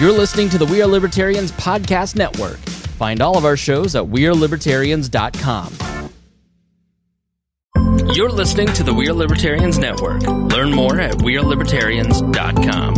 You're listening to the We Are Libertarians Podcast Network. Find all of our shows at wearelibertarians.com. You're listening to the We Are Libertarians Network. Learn more at wearelibertarians.com.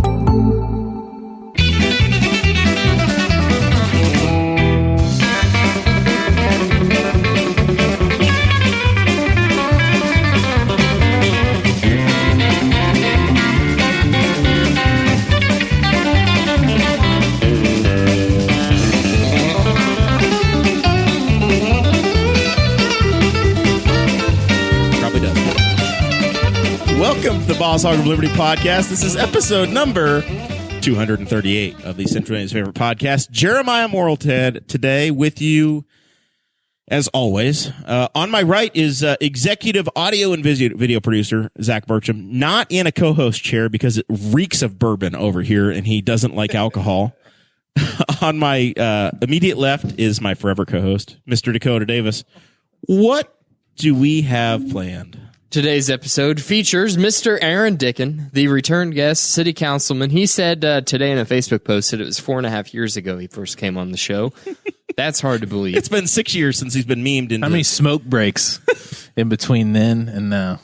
Welcome to the Boss Hog of Liberty podcast. This is episode number 238 of the Central Indiana's favorite podcast. Jeremiah Morrell today with you, as always. On my right is executive audio and video producer Zach Burcham, not in a co-host chair because it reeks of bourbon over here and he doesn't like alcohol. On my immediate left is my forever co-host, Mr. Dakota Davis. What do we have planned? Today's episode features Mr. Aaron Dicken, the returned guest city councilman. He said today in a Facebook post that it was 4.5 years ago he first came on the show. That's hard to believe. It's been 6 years since he's been memed. How many smoke breaks in between then and now?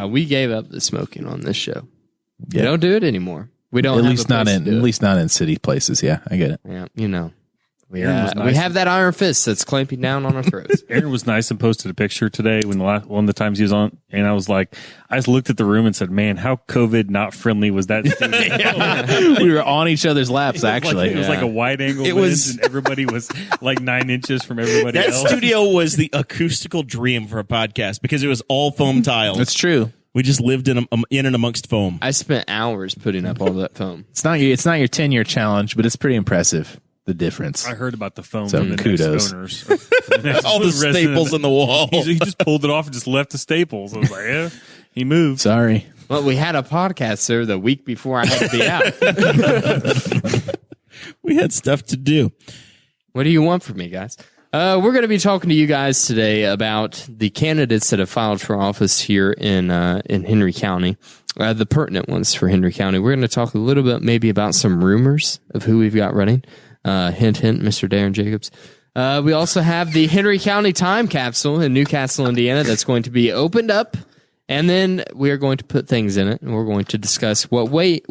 We gave up the smoking on this show. Yeah. We don't do it anymore. We don't. At least not in city places. Yeah, I get it. Yeah, you know. We have that iron fist that's clamping down on our throats. Aaron was nice and posted a picture today when one of the times he was on, and I was like, I just looked at the room and said, "Man, how COVID not friendly was that?" We were on each other's laps. Actually, it was like a wide angle. And everybody was like 9 inches from everybody else. That studio was the acoustical dream for a podcast because it was all foam tiles. That's true. We just lived in and amongst foam. I spent hours putting up all that foam. It's not your 10-year challenge, but it's pretty impressive. The difference. I heard about the foam so from the kudos. next owners. All the staples in the wall. He just pulled it off and just left the staples. I was like, yeah, he moved. Sorry. Well, we had a podcast, sir, the week before I had to be out. We had stuff to do. What do you want from me, guys? We're going to be talking to you guys today about the candidates that have filed for office here in Henry County. The pertinent ones for Henry County. We're going to talk a little bit maybe about some rumors of who we've got running. Hint, hint, Mr. Darren Jacobs. We also have the Henry County time capsule in Newcastle, Indiana, that's going to be opened up. And then we are going to put things in it, and we're going to discuss what we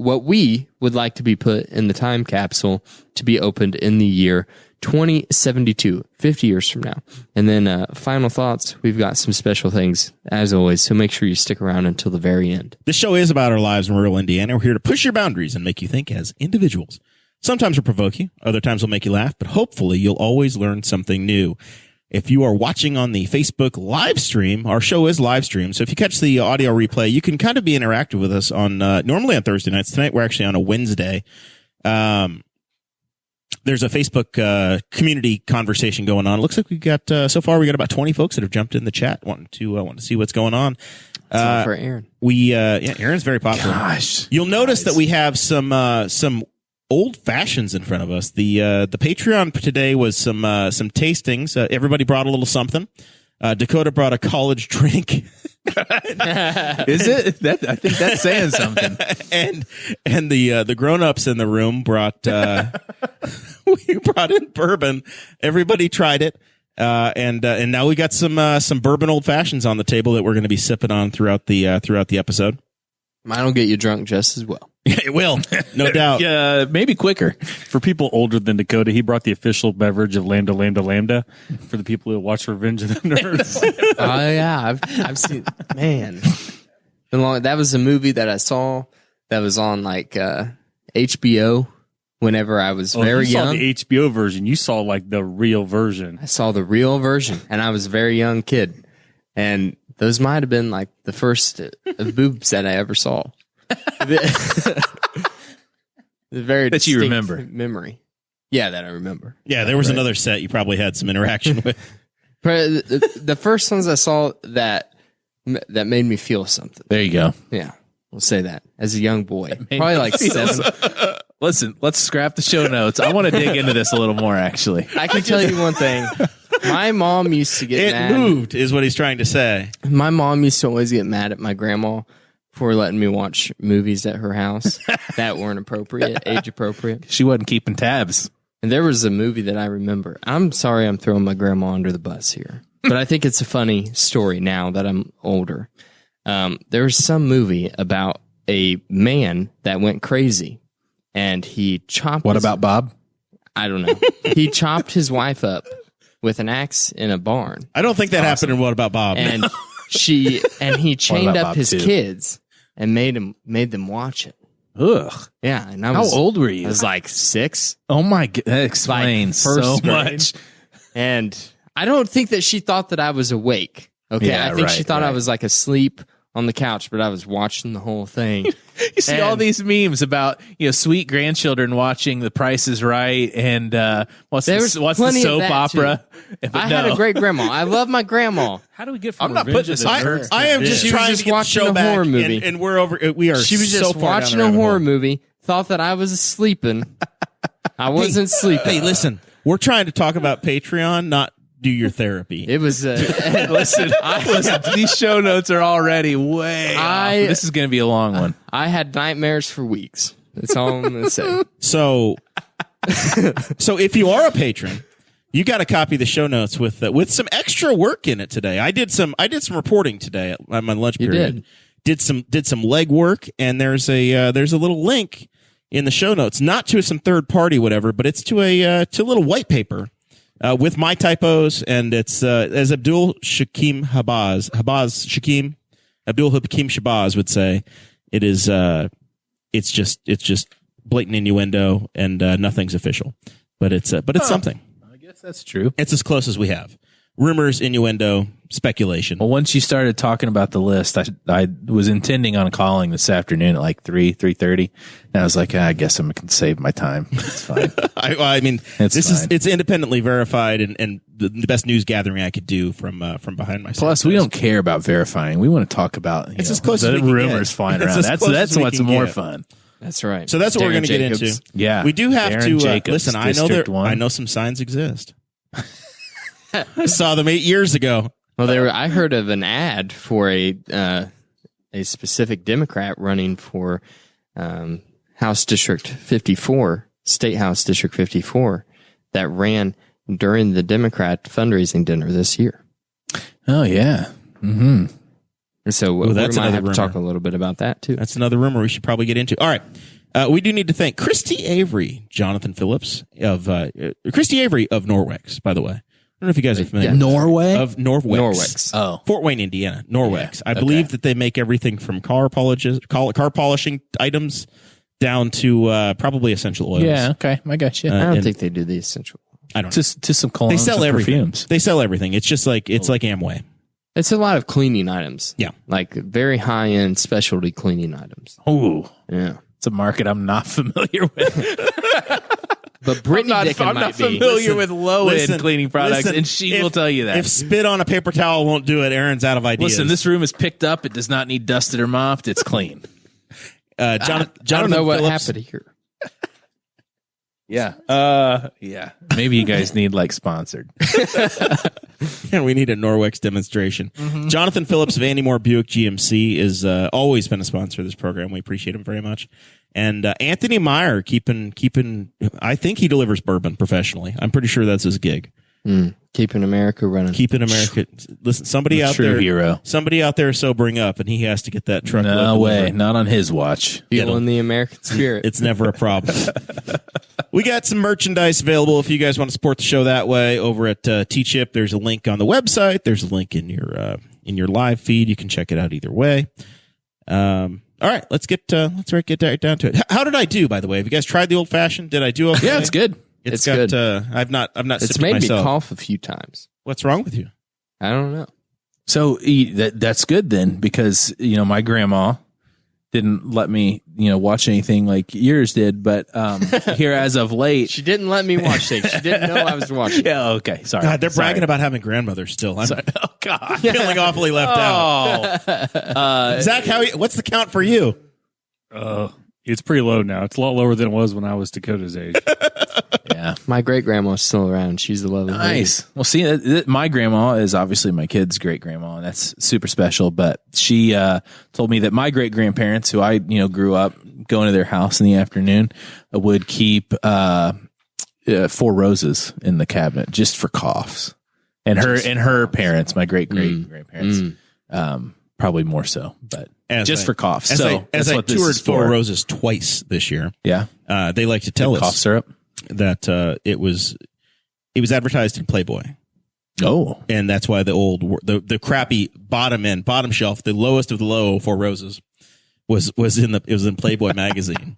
would like to be put in the time capsule to be opened in the year 2072, 50 years from now. And then final thoughts, we've got some special things, as always, so make sure you stick around until the very end. This show is about our lives in rural Indiana. We're here to push your boundaries and make you think as individuals. Sometimes we'll provoke you, other times we'll make you laugh, but hopefully you'll always learn something new. If you are watching on the Facebook live stream, our show is live stream, so if you catch the audio replay, you can kind of be interactive with us on normally on Thursday nights. Tonight we're actually on a Wednesday. There's a Facebook community conversation going on. It looks like we got so far we got about 20 folks that have jumped in the chat wanting to see what's going on. For Aaron. Aaron's very popular. Gosh, you'll notice that we have some old fashions in front of us. The Patreon today was some tastings. Everybody brought a little something. Dakota brought a college drink. Is it? I think that's saying something. and the grown-ups in the room brought we brought in bourbon. Everybody tried it. And now we got some bourbon old fashions on the table that we're going to be sipping on throughout the episode. Mine will get you drunk just as well. It will, no doubt. Yeah, maybe quicker. For people older than Dakota, he brought the official beverage of Lambda Lambda Lambda for the people who watch Revenge of the Nerds. Oh yeah, I've seen. Man, that was a movie that I saw that was on like HBO. Whenever I was very young, you saw the HBO version. You saw like the real version. I saw the real version, and I was a very young kid, and those might have been like the first of boobs that I ever saw. The very that you remember memory. Yeah, that I remember. Yeah, there was another set you probably had some interaction with. The first ones I saw that made me feel something. There you go. Yeah, we'll say that as a young boy, probably like 7. Listen, let's scrap the show notes. I want to dig into this a little more. Actually, I can tell you one thing. My mom used to get mad. It moved, is what he's trying to say. My mom used to always get mad at my grandma for letting me watch movies at her house that weren't appropriate, age appropriate. She wasn't keeping tabs. And there was a movie that I remember. I'm sorry I'm throwing my grandma under the bus here, but I think it's a funny story now that I'm older. There was some movie about a man that went crazy, and he chopped... What about Bob? I don't know. He chopped his wife up with an axe in a barn. I don't think that happened in What About Bob? And he chained up Bob his too? kids and made them watch it. Ugh. Yeah, and How old were you? I was like 6. Oh my god, that explains Like so first grade. much. And I don't think that she thought that I was awake. Okay, Yeah, I think she right, thought I right. was like asleep on the couch, but I was watching the whole thing. You see all And- these memes about sweet grandchildren watching The Price is Right and what's There the was what's the plenty of soap that, opera? I had a great grandma. I love my grandma. How do we get from I'm not Revenge putting of this the on Nerds her. I am just She was trying just to get the watching show a back, horror movie. and we're over. We are. She was so just far down watching the a rabbit horror hole. movie, thought that I was sleeping. I wasn't sleeping. Hey, listen, we're trying to talk about Patreon, not do your therapy. It was Listen, these show notes are already way off. This is going to be a long one. I had nightmares for weeks. That's all I'm going to say. So if you are a patron, you got to copy the show notes with some extra work in it today. I did some reporting today at my lunch period. Did some leg work, and there's a little link in the show notes, not to some third party whatever, but it's to a little white paper with my typos, and it's as Abdul Hakim Shabazz would say, it is it's just blatant innuendo, and nothing's official, but it's something. I guess that's true. It's as close as we have. Rumors, innuendo, speculation. Well, once you started talking about the list, I was intending on calling this afternoon at like 3:30, and I was like, I guess I can save my time. It's fine. I mean, It's fine. it's independently verified, and the best news gathering I could do from behind myself. Plus, we don't care about verifying. We want to talk about It's as close as the we can rumors get. flying It's around. as That's close as we what's can more get. fun. That's right. So that's what we're Darren going to get Jacobs. into. Yeah, we do have Aaron to Jacobs, listen. I know District 1. I know some signs exist. I saw them 8 years ago. Well, I heard of an ad for a specific Democrat running for House District 54, State House District 54, that ran during the Democrat fundraising dinner this year. Oh yeah. Mm-hmm. And so we that's might another have to talk a rumor. little bit about that too. That's another rumor we should probably get into. All right. We do need to thank Christy Avery, Jonathan Phillips of Christy Avery of Norwex, by the way. I don't know if you guys are familiar. Yeah. Norway? Of Norwex. Norwex. Oh. Fort Wayne, Indiana. Norwex. I okay. believe that they make everything from car polishing items down to probably essential oils. Yeah, okay. I got you. I don't and- think they do the essential. I don't know. to some colognes They sell and everything. perfumes. They sell everything. It's just like like Amway. It's a lot of cleaning items. Yeah. Like very high end specialty cleaning items. Ooh. Yeah. It's a market I'm not familiar with. But Brittany Dicken I'm might not be. familiar with low-end Listen, cleaning products, listen, and she if- will tell you that. If spit on a paper towel won't do it, Aaron's out of ideas. Listen, this room is picked up. It does not need dusted or mopped. It's clean. Jonathan I don't know what Phillips, happened here. Yeah. Yeah. Maybe you guys need like sponsored. And we need a Norwex demonstration. Jonathan Phillips of Andy Moore Buick GMC is always been a sponsor of this program. We appreciate him very much. And Anthony Meyer keeping. I think he delivers bourbon professionally. I'm pretty sure that's his gig. Keeping America running. Keeping America. Listen, somebody out True there, hero. somebody out there is sobering up, and he has to get that truck. No way. Not on his watch. Feeling the American spirit. It's never a problem. We got some merchandise available if you guys want to support the show that way over at T-Chip. There's a link on the website. There's a link in your live feed. You can check it out either way. All right, let's get down to it. How did I do, by the way? Have you guys tried the old fashioned? Did I do okay? Yeah, it's good. It's got, good. I've not It's sipped it made me myself. cough a few times. What's wrong with you? I don't know. So that's good then, because my grandma didn't let me watch anything like yours did, but here as of late, She didn't let me watch things. She didn't know I was watching. yeah, okay, sorry. God, they're bragging Sorry. about having grandmothers still. I'm Oh God. feeling awfully left out. Oh, Zach, what's the count for you? It's pretty low now. It's a lot lower than it was when I was Dakota's age. Yeah. My great grandma's still around. She's a lovely lady. Nice. Well, see, my grandma is obviously my kid's great grandma, and that's super special. But she told me that my great grandparents, who I grew up going to their house in the afternoon, would keep 4 roses in the cabinet just for coughs, and her parents, my great grandparents, probably more so, but for coughs. So as I toured Four Roses twice this year, they like to tell us cough syrup that it was advertised in Playboy. Oh, and that's why the crappy bottom shelf, the lowest of the low Four Roses was in Playboy magazine.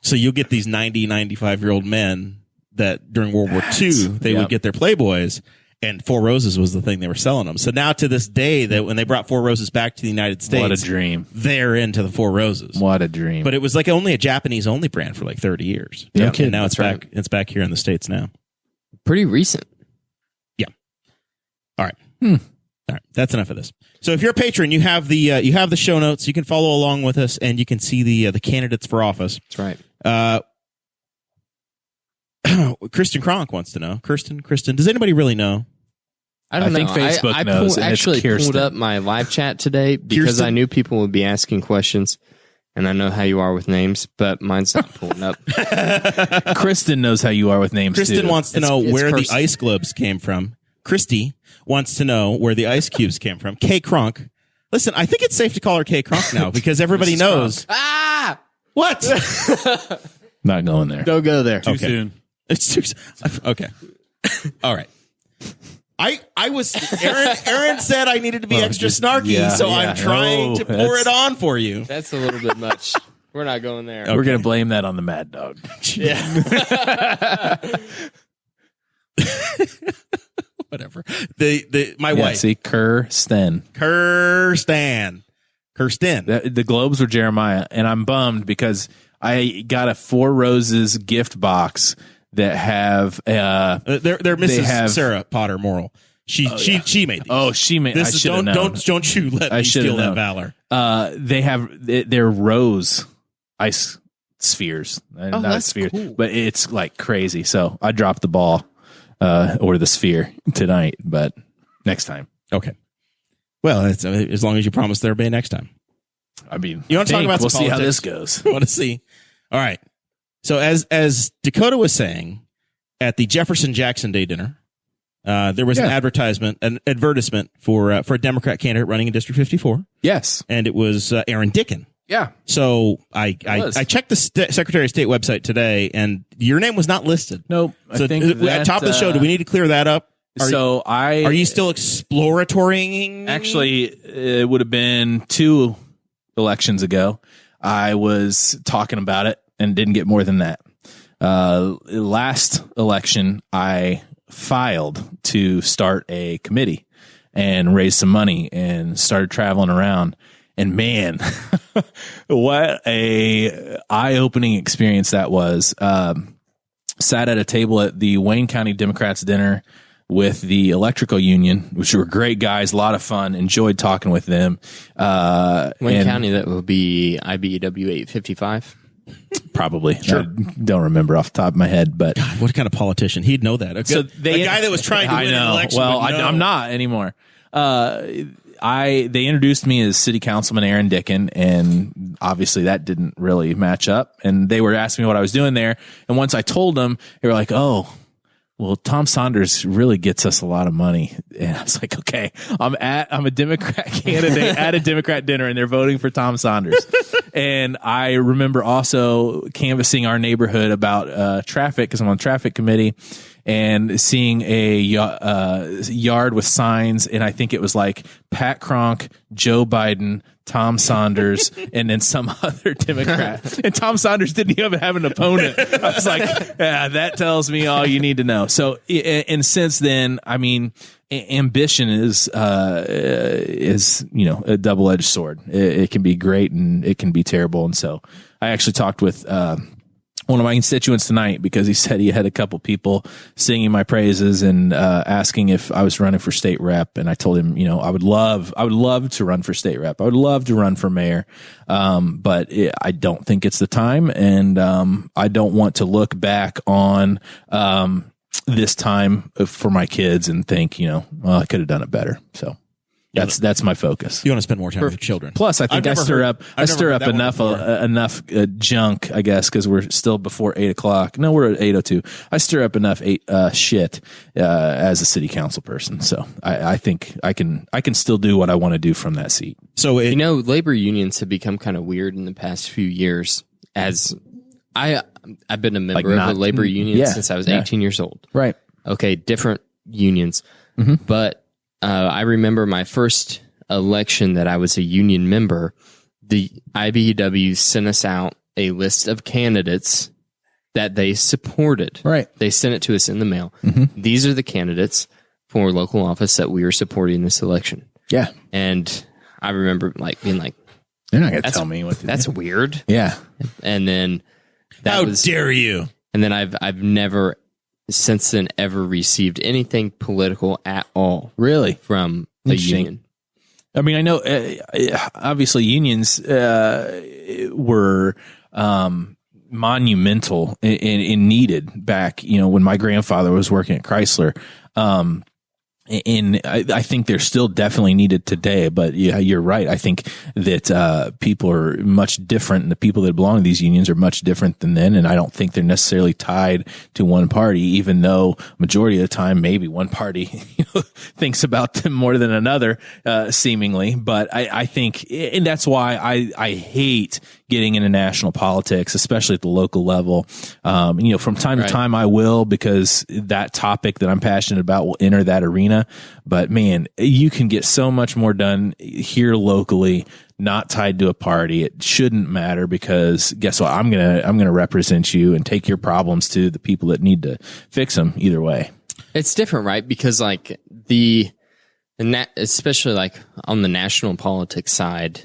So you'll get these 95-year-old men that during World War II they would get their Playboys, and Four Roses was the thing they were selling them. So now to this day, that when they brought Four Roses back to the United States, what a dream! They're into the Four Roses. What a dream! But it was like only a Japanese only brand for like 30 years. Yeah, and now it's back. It's back here in the States now. Pretty recent. Yeah. All right. All right. That's enough of this. So if you're a patron, you have the show notes. You can follow along with us, and you can see the candidates for office. That's right. Kristen Kronk wants to know. Kristen, does anybody really know? I don't know. think Facebook knows. I actually pulled up my live chat today because I knew people would be asking questions, and I know how you are with names, but mine's not pulling up. Kristen knows how you are with names. Kristen too. wants to know where Kirsten. the ice globes came from. Christy wants to know where the ice cubes came from. K Kronk. Listen, I think it's safe to call her K Kronk now because everybody knows. Ah! What? Not going there. Don't go there. Too soon. It's too. Okay. All right. I was Aaron said I needed to be extra snarky, so I'm trying to pour it on for you. That's a little bit much. We're not going there. Okay. We're going to blame that on the Mad Dog. Yeah. Whatever. My wife. See, Kirsten. The globes were Jeremiah, and I'm bummed because I got a Four Roses gift box that have they're Mrs. Sarah Potter Morrell. She made these. Oh, she made. This I is, should have known. don't you let me steal that valor. They're rose ice spheres, not that's spheres, cool. but it's like crazy. So I dropped the ball or the sphere tonight, but next time. Okay. Well, it's, as long as you promise there'll be a next time. I mean, You want to talk about we'll some see how politics? this goes. I want to see. All right. So as Dakota was saying at the Jefferson Jackson Day dinner, there was an advertisement for a Democrat candidate running in District 54, Yes. and it was Aaron Dicken. Yeah. So I checked the Secretary of State website today, and your name was not listed. Nope. So I think at top of the show, do we need to clear that up? Are you still exploratorying? Actually, it would have been 2 elections ago. I was talking about it and didn't get more than that. Last election, I filed to start a committee and raise some money and started traveling around. And man, what a eye-opening experience that was. Sat at a table at the Wayne County Democrats dinner with the electrical union, which were great guys, a lot of fun, enjoyed talking with them. Wayne County, that will be IBEW 855. Probably. Sure. I don't remember off the top of my head, but God, what kind of politician? He'd know that. So a guy that was trying to win an election. Well, I'm not anymore. They introduced me as City Councilman Aaron Dicken, and obviously that didn't really match up. And they were asking me what I was doing there. And once I told them, they were like, "Oh, well, Tom Saunders really gets us a lot of money." And I was like, "Okay, I'm a Democrat candidate at a Democrat dinner, and they're voting for Tom Saunders." And I remember also canvassing our neighborhood about traffic because I'm on the traffic committee, and seeing a yard with signs, and I think it was like Pat Kronk, Joe Biden, Tom Saunders, and then some other Democrat. And Tom Saunders didn't even have an opponent. I was like, yeah, that tells me all you need to know. So, and since then, I mean, ambition is a double-edged sword. It can be great and it can be terrible. And so I actually talked with one of my constituents tonight because he said he had a couple people singing my praises and asking if I was running for state rep. And I told him, I would love to run for state rep. I would love to run for mayor. But I don't think it's the time. And I don't want to look back on this time for my kids and think, I could have done it better. So. That's my focus. You want to spend more time with your children. Plus, I think I stir up enough junk, I guess, because we're still before 8:00. No, we're at 8:02. I stir up enough shit as a city council person. So I think I can still do what I want to do from that seat. So labor unions have become kind of weird in the past few years. As I've been a member of a labor union since I was 18 years old. Right. Okay, different unions, but. I remember my first election that I was a union member, the IBEW sent us out a list of candidates that they supported. Right. They sent it to us in the mail. These are the candidates for local office that we are supporting this election. Yeah. And I remember being like, they're not going to tell me what to do. That's weird. Yeah. And then how dare you? And then I've never since then ever received anything political at all. Really? From a union. I mean, I know obviously unions were monumental and needed back, when my grandfather was working at Chrysler. And I think they're still definitely needed today, but yeah, you're right. I think that people are much different, and the people that belong to these unions are much different than then. And I don't think they're necessarily tied to one party, even though majority of the time, maybe one party thinks about them more than another, seemingly. But I think, and that's why I hate getting into national politics, especially at the local level. From time to time I will, because that topic that I'm passionate about will enter that arena. But man, you can get so much more done here locally, not tied to a party. It shouldn't matter, because guess what? I'm gonna represent you and take your problems to the people that need to fix them either way. It's different, right? Because especially on the national politics side,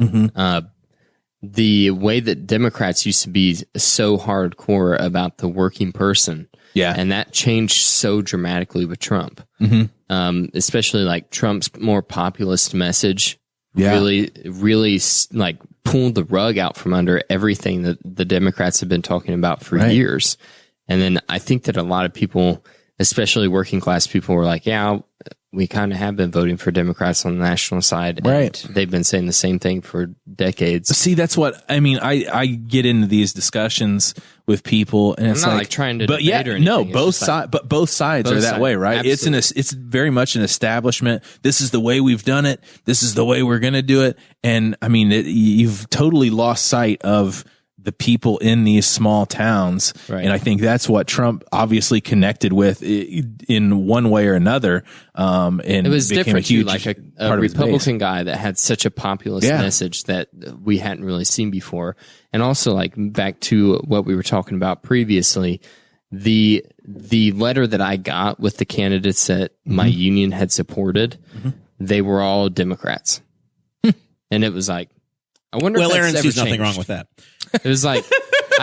the way that Democrats used to be so hardcore about the working person. Yeah. And that changed so dramatically with Trump. Especially Trump's more populist message really pulled the rug out from under everything that the Democrats have been talking about for years. And then I think that a lot of people, especially working class people, were like, yeah, we kind of have been voting for Democrats on the national side. And they've been saying the same thing for decades. See, that's what I mean. I get into these discussions with people, and it's I'm not trying to debate or anything. No, both sides are that way, right? Absolutely. It's very much an establishment. This is the way we've done it. This is the way we're going to do it. And I mean, you've totally lost sight of the people in these small towns. Right. And I think that's what Trump obviously connected with in one way or another. And it was different too, a Republican base. guy that had such a populist message that we hadn't really seen before. And also back to what we were talking about previously, the letter that I got with the candidates that my union had supported, they were all Democrats. And it was I wonder if that's Aaron ever sees nothing changed. wrong with that. It was I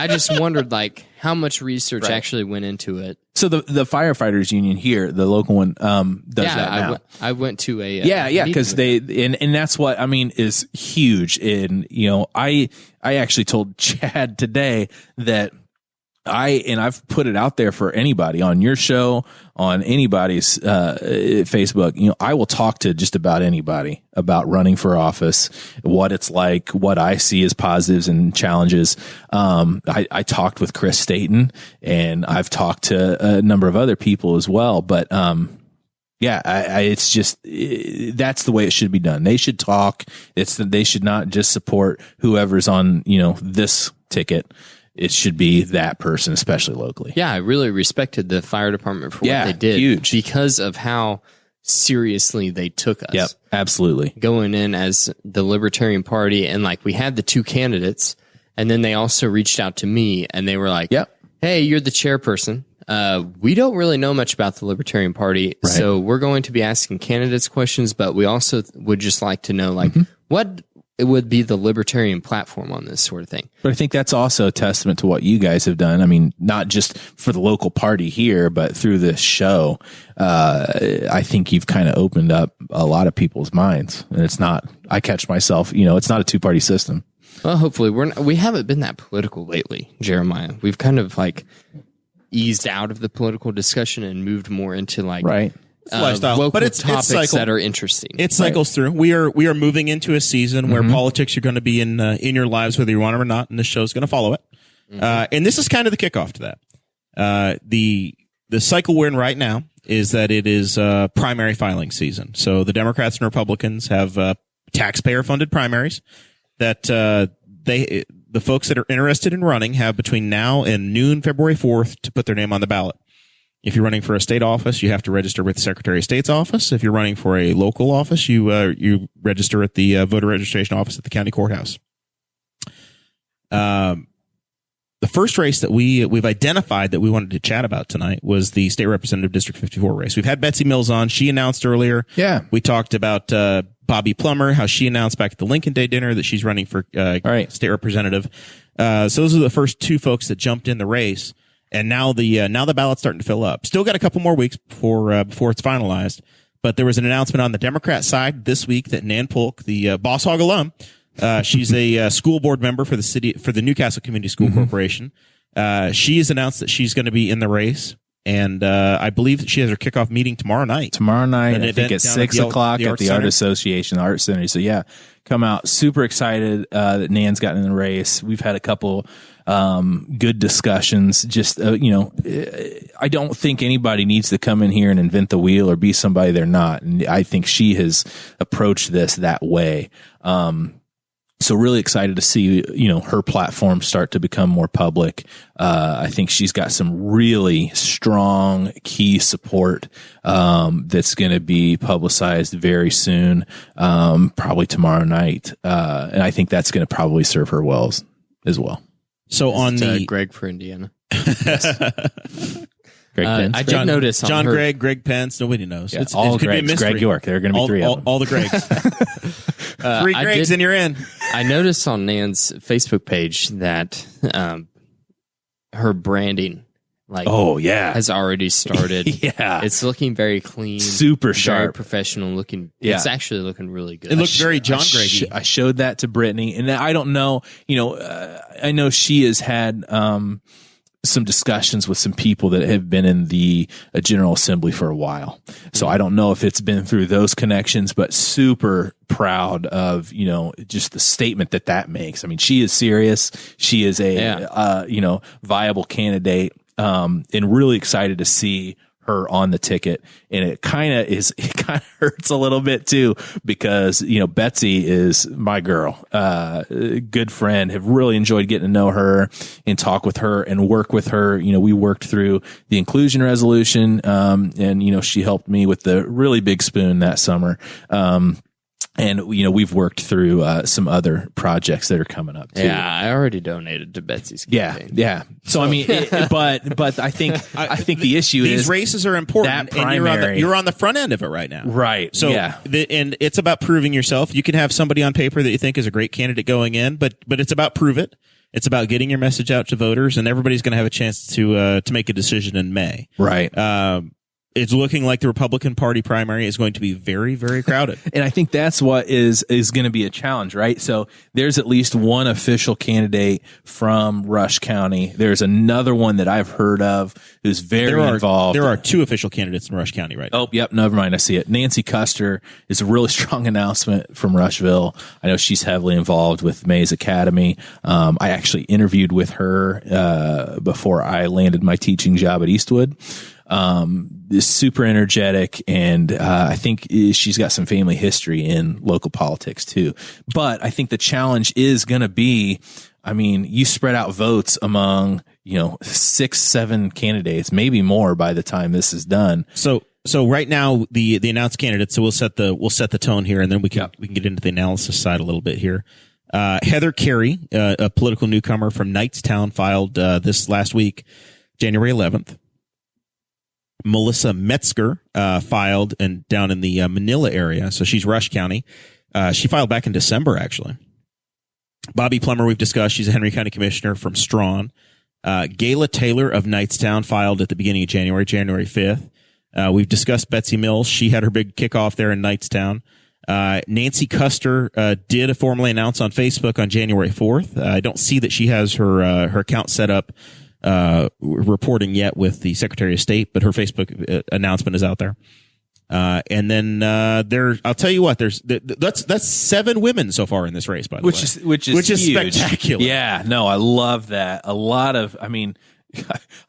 just wondered how much research actually went into it. So the firefighters union here, the local one, does that now. I went to a because and that's what I mean is huge. And I actually told Chad today that I've put it out there for anybody on your show, on anybody's Facebook. I will talk to just about anybody about running for office, what it's like, what I see as positives and challenges. I talked with Chris Staten, and I've talked to a number of other people as well. But it's just that's the way it should be done. They should talk. They should not just support whoever's on this ticket. It should be that person, especially locally. Yeah, I really respected the fire department for what they did. Huge. Because of how seriously they took us. Yep, absolutely. Going in as the Libertarian Party, and we had the two candidates, and then they also reached out to me, and they were like, hey, you're the chairperson. We don't really know much about the Libertarian Party, so we're going to be asking candidates questions, but we also would just like to know, it would be the libertarian platform on this sort of thing. But I think that's also a testament to what you guys have done. I mean, not just for the local party here, but through this show. I think you've kind of opened up a lot of people's minds, and it's not, I catch myself, it's not a two-party system. Well, hopefully we haven't been that political lately, Jeremiah. We've kind of like eased out of the political discussion and moved more into like right. Lifestyle, local but it's topics that are interesting. It cycles through. We are moving into a season where politics are going to be in your lives, whether you want them or not, and this show's going to follow it. And this is kind of the kickoff to that. The cycle we're in right now is that it is primary filing season. So the Democrats and Republicans have taxpayer funded primaries that the folks that are interested in running have between now and noon, February 4th, to put their name on the ballot. If you're running for a state office, you have to register with the Secretary of State's office. If you're running for a local office, you register at the voter registration office at the county courthouse. The first race that we've identified that we wanted to chat about tonight was the State Representative District 54 race. We've had Betsy Mills on. She announced earlier. Yeah. We talked about Bobby Plummer, how she announced back at the Lincoln Day dinner that she's running for state representative. So those are the first two folks that jumped in the race. And now the ballot's starting to fill up. Still got a couple more weeks before it's finalized. But there was an announcement on the Democrat side this week that Nan Polk, the Boss Hog alum, she's a school board member for the Newcastle Community School Corporation. She has announced that she's going to be in the race. And I believe that she has her kickoff meeting tomorrow night. I think at 6 o'clock at the Art Association, the Art Center. So yeah, come out. Super excited that Nan's gotten in the race. We've had a couple good discussions. Just I don't think anybody needs to come in here and invent the wheel or be somebody they're not. And I think she has approached this that way. So really excited to see, her platform start to become more public. I think she's got some really strong key support, that's going to be publicized very soon, probably tomorrow night. And I think that's going to probably serve her well as well. So on the Greg for Indiana. Greg Pence. I did notice on Greg Pence. Nobody knows. Yeah, it could be a mystery. Greg York. There are going to be three of them. All the Gregs. Three Gregs and you're in. I noticed on Nan's Facebook page that her branding has already started. Yeah. It's looking very clean. Super sharp. Very professional looking. Yeah. It's actually looking really good. It looks very John Greggy. I showed that to Brittany, and I don't know, I know she has had some discussions with some people that have been in the General Assembly for a while. So I don't know if it's been through those connections, but super proud of, just the statement that makes. I mean, she is serious. She is a, viable candidate, and really excited to see her on the ticket. And it kind of hurts a little bit too, because, Betsy is my girl, good friend, have really enjoyed getting to know her and talk with her and work with her. We worked through the inclusion resolution. And, she helped me with the really big spoon that summer. And, we've worked through some other projects that are coming up too. Yeah, I already donated to Betsy's campaign. Yeah. So, I mean, but I think the issue is these races are important, and you're on the front end of it right now. Right. So, and it's about proving yourself. You can have somebody on paper that you think is a great candidate going in, but it's about prove it. It's about getting your message out to voters, and everybody's going to have a chance to make a decision in May. Right. It's looking like the Republican Party primary is going to be very, very crowded. And I think that's what is going to be a challenge, right? So there's at least one official candidate from Rush County. There's another one that I've heard of who's very involved. There are two official candidates in Rush County right now. Oh, yep. Never mind. I see it. Nancy Custer is a really strong announcement from Rushville. I know she's heavily involved with Mays Academy. I actually interviewed with her before I landed my teaching job at Eastwood. Is super energetic, and I think she's got some family history in local politics too. But I think the challenge is going to be, you spread out votes among 6-7 candidates, maybe more by the time this is done. So right now the announced candidates. So we'll set the tone here, and then we can get into the analysis side a little bit here. Heather Carey, a political newcomer from Knightstown, filed this last week, January 11th. Melissa Metzger filed down in the Manila area, so she's Rush County. She filed back in December, actually. Bobby Plummer, we've discussed. She's a Henry County Commissioner from Strawn. Gayla Taylor of Knightstown filed at the beginning of January 5th. We've discussed Betsy Mills. She had her big kickoff there in Knightstown. Nancy Custer did formally announce on Facebook on January 4th. I don't see that she has her account set up reporting yet with the Secretary of State, but her Facebook announcement is out there. And then I'll tell you what, that's 7 women so far in this race, by the way. Which is huge. Spectacular. Yeah, no, I love that. A lot of, I mean,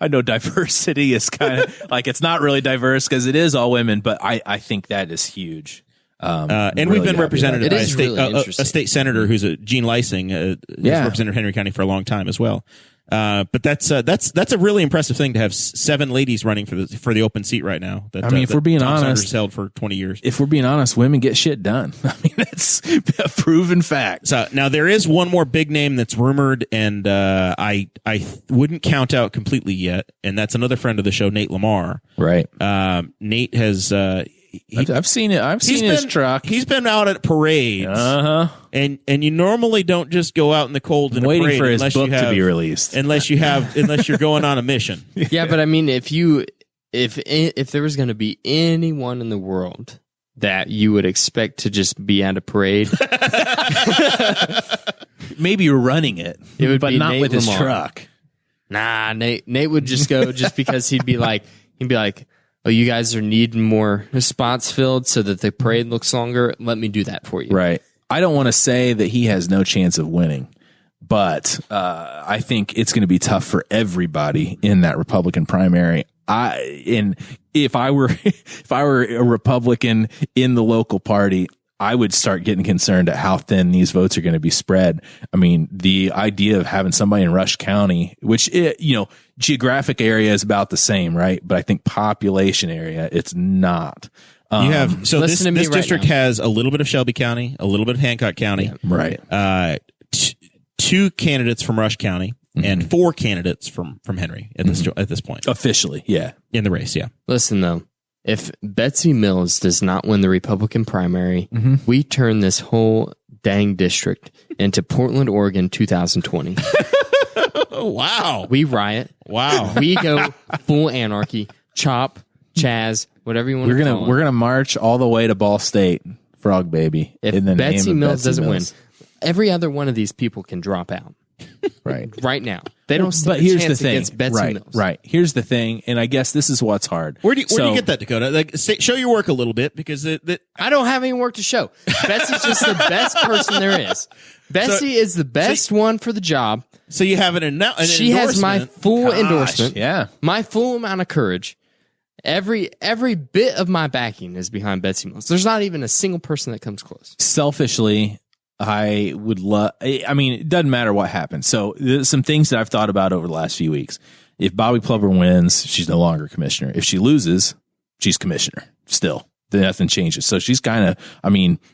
I know diversity is kind of like, it's not really diverse because it is all women, but I think that is huge. And really we've been represented by a state senator who's Gene Lysing, who's represented Henry County for a long time as well. But that's a really impressive thing to have 7 ladies running for the open seat right now. I mean, if we're being honest, held for 20 years. If we're being honest, women get shit done. I mean, that's a proven fact. So now there is one more big name that's rumored, and I wouldn't count out completely yet, and that's another friend of the show, Nate Lamar. Right. Nate has. I've seen it. I've seen his truck. He's been out at parades, and you normally don't just go out in the cold in waiting a parade for his book to be released, unless you're going on a mission. Yeah, but I mean, if there was going to be anyone in the world that you would expect to just be at a parade, maybe you're running it, would but be not Nate with his Lamar. truck. Nah, Nate would just go just because he'd be like, oh, you guys are needing more spots filled so that the parade looks longer. Let me do that for you. Right. I don't want to say that he has no chance of winning, but I think it's going to be tough for everybody in that Republican primary. If I were a Republican in the local party, I would start getting concerned at how thin these votes are going to be spread. I mean, the idea of having somebody in Rush County, which, geographic area is about the same, right? But I think population area, it's not. You have, so this right district now. has a little bit of Shelby County, a little bit of Hancock County. Right. 2 candidates from Rush County and 4 candidates from Henry at this point. Officially. Yeah. In the race. Yeah. Listen, though. If Betsy Mills does not win the Republican primary, we turn this whole dang district into Portland, Oregon 2020. Wow. We riot. Wow. We go full anarchy. Chop, Chaz, whatever you want to call it. We're gonna march all the way to Ball State, Frog Baby. If in the Betsy name of Mills Betsy doesn't Mills. win, every other one of these people can drop out. Right now. They don't stand But a here's chance the thing. against Betsy Mills. Right. Here's the thing, and I guess this is what's hard. Where do you get that, Dakota? Like, show your work a little bit, because I don't have any work to show. Betsy's just the best person there is. Betsy is the best one for the job. So you have an She has my full endorsement. Yeah. My full amount of courage. Every bit of my backing is behind Betsy Mills. There's not even a single person that comes close. Selfishly, I would love, I mean, it doesn't matter what happens. So there's some things that I've thought about over the last few weeks. If Bobby Plummer wins, she's no longer commissioner. If she loses, she's commissioner still. Then nothing changes. So she's kind of,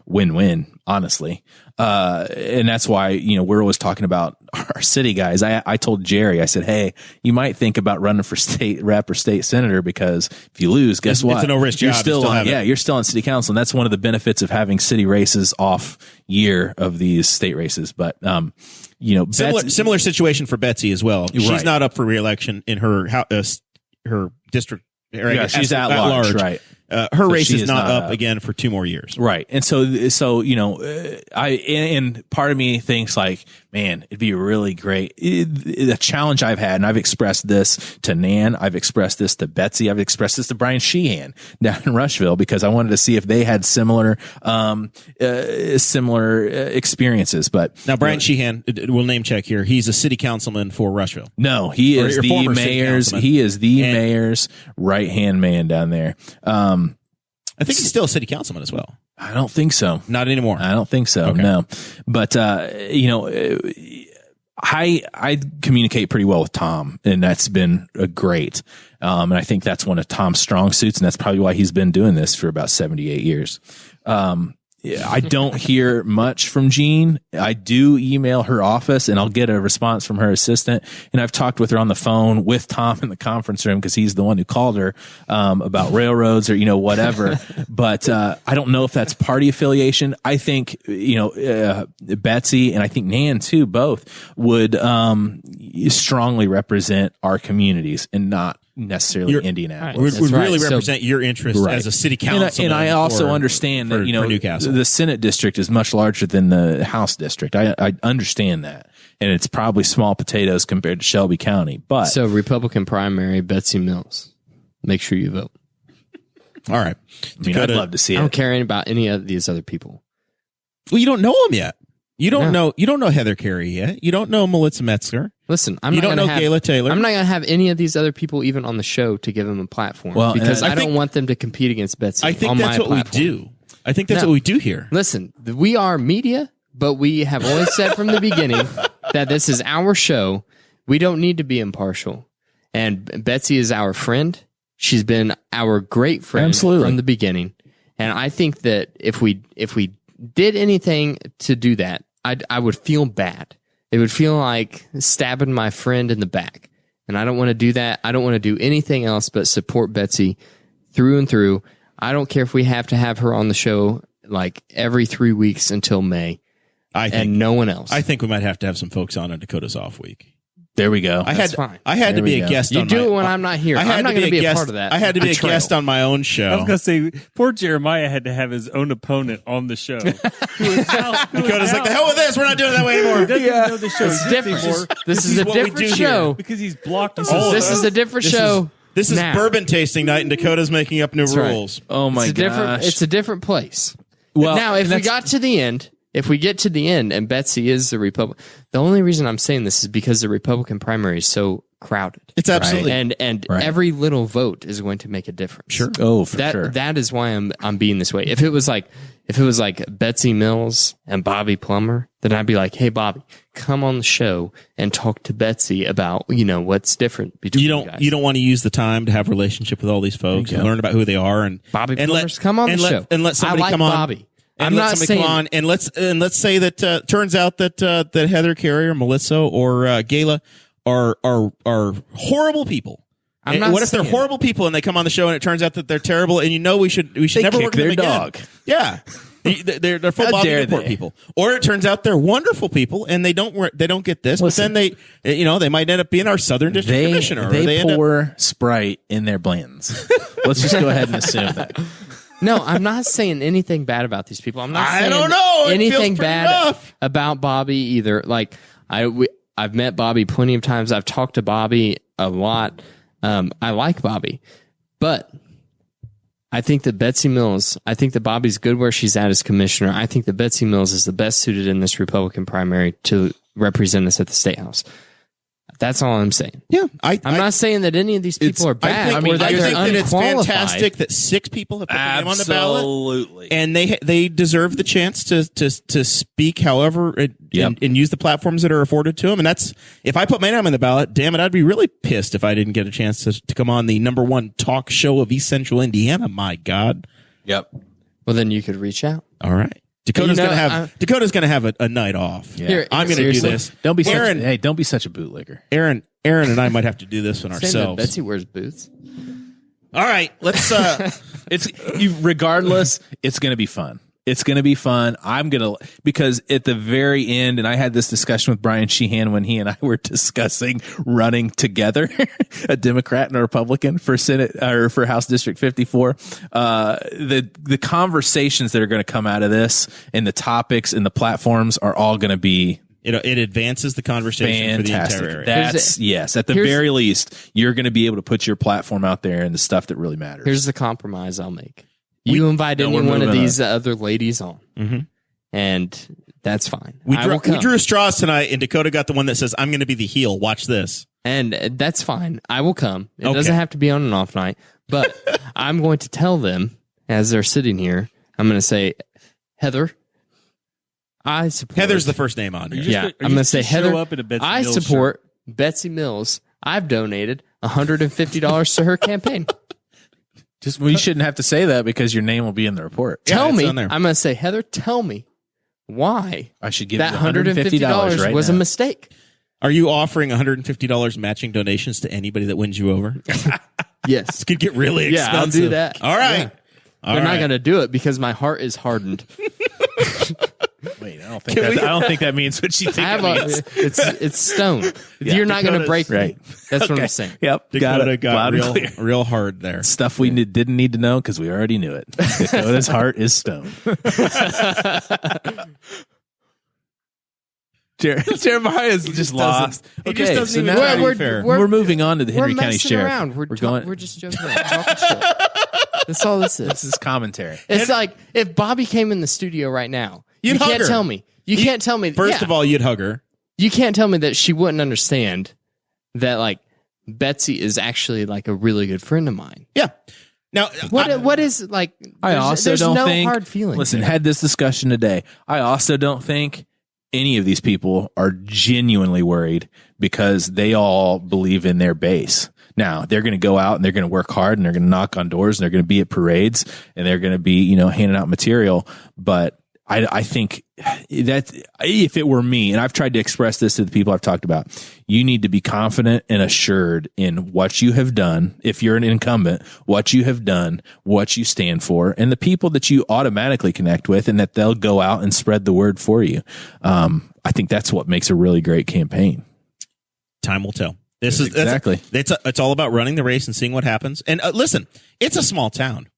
win-win, honestly. And that's why, we're always talking about our city guys. I told Jerry, I said, hey, you might think about running for state rep or state senator, because if you lose, guess what? It's a no-risk You're job. you're still on city council. And that's one of the benefits of having city races off year of these state races. But, similar situation for Betsy as well. She's Right. not up for re-election in her district. Yeah, she's at large, right? Her So race she is is not not up again for 2 more years. Right. And so, and part of me thinks like, man, it'd be really great. The challenge I've had, and I've expressed this to Nan, I've expressed this to Betsy, I've expressed this to Brian Sheehan down in Rushville, because I wanted to see if they had similar experiences. But Now, Brian Sheehan, we'll name check here. He's a city councilman for Rushville. no, he is Or the former city mayor's, councilman. he is the mayor's right-hand man down there. I think he's still a city councilman as well. I don't think so. Not anymore. I don't think so. Okay. No, but I communicate pretty well with Tom, and that's been great. And I think that's one of Tom's strong suits, and that's probably why he's been doing this for about 78 years. I don't hear much from Jean. I do email her office and I'll get a response from her assistant. And I've talked with her on the phone with Tom in the conference room because he's the one who called her about railroads or, whatever. But I don't know if that's party affiliation. I think, Betsy and I think Nan too, both would strongly represent our communities and not necessarily Indianapolis. Would really represent your interest as a city council. And I also understand that, Newcastle. The Senate district is much larger than the House district. I understand that. And it's probably small potatoes compared to Shelby County. But so Republican primary, Betsy Mills. Make sure you vote. All right. I'd love to see it. I don't care about any of these other people. Well, you don't know them yet. You don't know Heather Carey yet. You don't know Melissa Metzger. Listen, you don't know Gayla Taylor. I'm not going to have any of these other people even on the show to give them a platform because I don't want them to compete against Betsy. I think that's what we do. I think that's what we do here. Listen, we are media, but we have always said from the beginning that this is our show. We don't need to be impartial. And Betsy is our friend. She's been our great friend from the beginning. And I think that if we did anything to do that, I would feel bad. It would feel like stabbing my friend in the back. And I don't want to do that. I don't want to do anything else but support Betsy through and through. I don't care if we have to have her on the show like every 3 weeks until May. And no one else. I think we might have to have some folks on Dakota's off week. There we go. I had to be a guest. You do it when I'm not here. I'm not going to be a part of that. I had to be a guest on my own show. I was going to say, poor Jeremiah had to have his own opponent on the show. Dakota's like, the hell with this. We're not doing it that way anymore. He doesn't know the show It's different. This is a different show. Because he's blocked. This is a different show. This is bourbon tasting night, and Dakota's making up new rules. Right. Oh my gosh. It's a different place. Well, now, if we got to the end, and Betsy is the Republican, the only reason I'm saying this is because the Republican primary is so crowded. It's absolutely and every little vote is going to make a difference. Sure. Oh, for sure. That is why I'm being this way. If it was like Betsy Mills and Bobby Plummer, then I'd be like, hey Bobby, come on the show and talk to Betsy about what's different between you guys. You don't want to use the time to have a relationship with all these folks and learn about who they are and Bobby Plummer's come on the show and let somebody come on. Bobby. And let somebody come on and let's say that turns out that Heather Carey or Melissa or Gayla are horrible people. What if they're horrible people and they come on the show and it turns out that they're terrible and we should never work with them again? Dog. Yeah. They're full Bobby Newport people. Or it turns out they're wonderful people and they don't get this, but then they might end up being our Southern District Commissioner. They pour Sprite in their Blends. Let's just go ahead and assume that. No, I'm not saying anything bad about these people. I'm not saying anything bad about Bobby either. Like I've met Bobby plenty of times. I've talked to Bobby a lot. I like Bobby, but I think that Bobby's good where she's at as commissioner. I think that Betsy Mills is the best suited in this Republican primary to represent us at the State House. That's all I'm saying. Yeah, I'm not saying that any of these people are bad. I think that it's fantastic that 6 people have put their name on the ballot. Absolutely. And they deserve the chance to speak however and use the platforms that are afforded to them. And that's, if I put my name on the ballot, damn it, I'd be really pissed if I didn't get a chance to come on the #1 talk show of East Central Indiana. My God. Yep. Well, then you could reach out. All right. Dakota's gonna have a night off. Yeah. Here, I'm gonna do this. Don't be such a bootlegger. Aaron and I might have to do this one ourselves. Betsy wears boots. All right, let's. Regardless, it's gonna be fun. It's going to be fun. Because at the very end, and I had this discussion with Brian Sheehan when he and I were discussing running together, a Democrat and a Republican for Senate or for House District 54. The conversations that are going to come out of this and the topics and the platforms are all going to be It advances the conversation fantastic. For the entire area. Yes. At the very least, you're going to be able to put your platform out there and the stuff that really matters. Here's the compromise I'll make. You invite any one of these other ladies on, and that's fine. We drew straws tonight, and Dakota got the one that says, I'm going to be the heel. Watch this. And that's fine. I will come. It doesn't have to be on an off night, but I'm going to tell them as they're sitting here, I'm going to say, Heather, I support. Heather's the first name on here. I'm going to say, Heather, I support Betsy Mills. I've donated $150 to her campaign. You shouldn't have to say that because your name will be in the report. Tell it's me. on there. I'm going to say, Heather, tell me why I should give that you $150 right was now. a mistake. Are you offering $150 matching donations to anybody that wins you over? Yes. This could get really Yeah, I'll expensive. do that. All right. Yeah. All They're not right. going to do it because my heart is hardened. Wait, I don't think that means what you think I have it means. it's stone. You're not going to break right. me. That's what I'm saying. Yep. Dakota got Loud and clear. real hard there. Stuff we didn't need to know because we already knew it. Dakota's heart is stone. Jeremiah's just lost. He just doesn't so even now try to be fair. we're moving on to the We're Henry County messing Sheriff. around. We're going. just joking around. Talking shit. That's all this is. This is commentary. It's like if Bobby came in the studio right now. You'd You hug can't her. tell me. You can't tell me. First yeah. of all, you'd hug her. You can't tell me that she wouldn't understand that like Betsy is actually like a really good friend of mine. Yeah. Now, What is like? I also there's don't no think. hard feelings. Listen, here. had this discussion today. I also don't think any of these people are genuinely worried because they all believe in their base. Now they're going to go out and they're going to work hard and they're going to knock on doors and they're going to be at parades and they're going to be, handing out material. But I think that if it were me, and I've tried to express this to the people I've talked about, you need to be confident and assured in what you have done. If you're an incumbent, what you have done, what you stand for, and the people that you automatically connect with, and that they'll go out and spread the word for you. I think that's what makes a really great campaign. time will tell. This is Exactly. It's all about running the race and seeing what happens. And listen, it's a small town.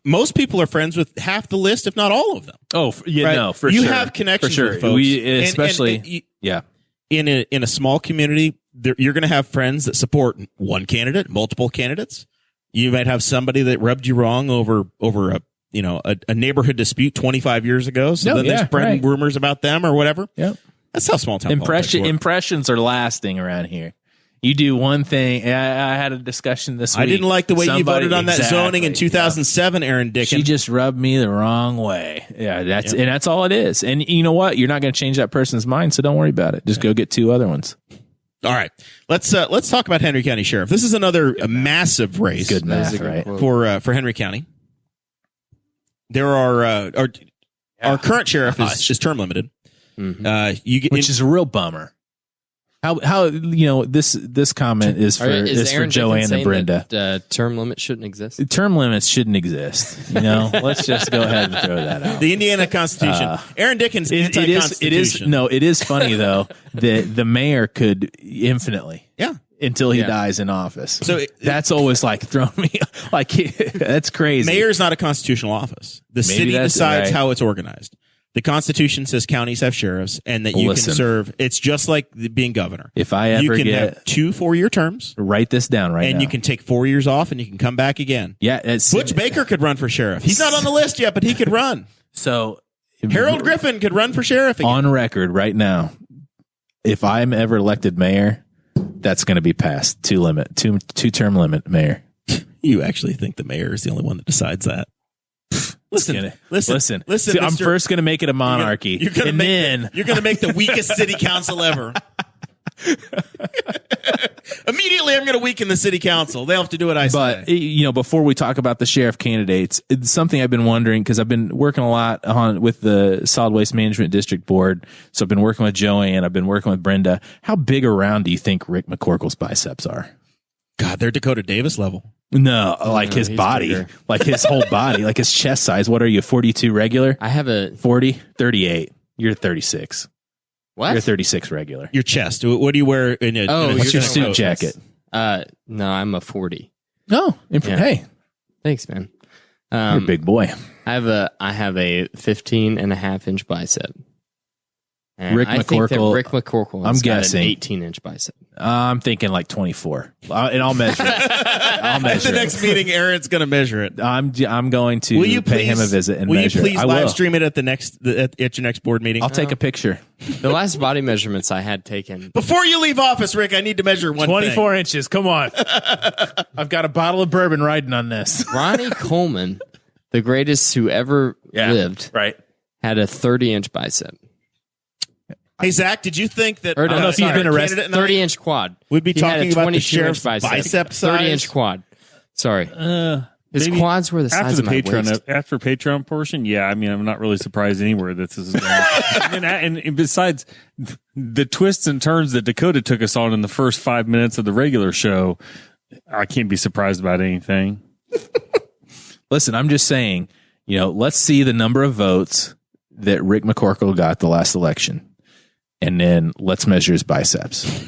Most people are friends with half the list, if not all of them. Oh, yeah, Right? no, for you sure. have connections for sure. with folks. We, especially, And yeah. in a small community, you're going to have friends that support one candidate, multiple candidates. You might have somebody that rubbed you wrong over a neighborhood dispute 25 years ago. So then they're spreading rumors about them or whatever. Yep. That's how small town politics work. Impressions are lasting around here. You do one thing. I had a discussion this week. I didn't like the way you voted on that Exactly, zoning in 2007, Aaron Dicken. She just rubbed me the wrong way. Yeah, and that's all it is. And you know what? You're not going to change that person's mind, so don't worry about it. Just go get two other ones. All right, let's talk about Henry County Sheriff. This is another massive race. Good math, right? For Henry County. There are our current sheriff is term limited. Mm-hmm. Which is a real bummer. How this comment is for Aaron Joanne and Brenda. That, term limit shouldn't exist. Term limits shouldn't exist. Let's just go ahead and throw that out. The Indiana Constitution. Aaron Dicken's anti-constitution. It is funny though that the mayor could infinitely. Yeah. Until he dies in office. So that's always like throwing me like that's crazy. Mayor's not a constitutional office. The city decides how it's organized. The Constitution says counties have sheriffs and that you can serve. It's just like being governor. If I ever you can have 2 4-year terms. Write this down right now. And you can take 4 years off and you can come back again. Yeah. Butch Baker could run for sheriff. He's not on the list yet, but he could run. So Harold Griffin could run for sheriff again. On record right now, if I'm ever elected mayor, that's going to be passed. Two-term limit mayor. You actually think the mayor is the only one that decides that? Listen. See, I'm first going to make it a monarchy, you're going to make the weakest city council ever. Immediately, I'm going to weaken the city council. They'll have to do what I say. But before we talk about the sheriff candidates, it's something I've been wondering because I've been working a lot with the Solid Waste Management District Board. So I've been working with Joanne. I've been working with Brenda. How big around do you think Ric McCorkle's biceps are? God, they're Dakota Davis level. No, like his body, bigger. Like his whole body, like his chest size. What are you, 42 regular? I have a 40, 38. You're 36. What? You're 36 regular. Your chest. What do you wear in a what's your suit jacket? No, I'm a 40. Oh, hey. Thanks, man. You're a big boy. I have a 15 and a half inch bicep. And Ric McCorkle. Ric McCorkle. I'm guessing an 18-inch bicep. I'm thinking like 24, and I'll measure it. At the next meeting, Aaron's going to measure it. I'm going to pay him a visit and measure it. Will you please live stream it at at your next board meeting? I'll take a picture. The last body measurements I had taken. Before you leave office, Rick, I need to measure 24 inches. Come on. I've got a bottle of bourbon riding on this. Ronnie Coleman, the greatest who ever lived, right, had a 30-inch bicep. Hey, Zach, did you think that... I don't know if you've been arrested. 30-inch quad. We'd be talking about the sheriff's bicep bicep size. 30-inch quad. Sorry. His maybe quads were the size of my waist. After Patreon portion, yeah. I mean, I'm not really surprised anywhere that this is going. and besides the twists and turns that Dakota took us on in the first 5 minutes of the regular show, I can't be surprised about anything. Listen, I'm just saying, let's see the number of votes that Ric McCorkle got the last election, and then let's measure his biceps.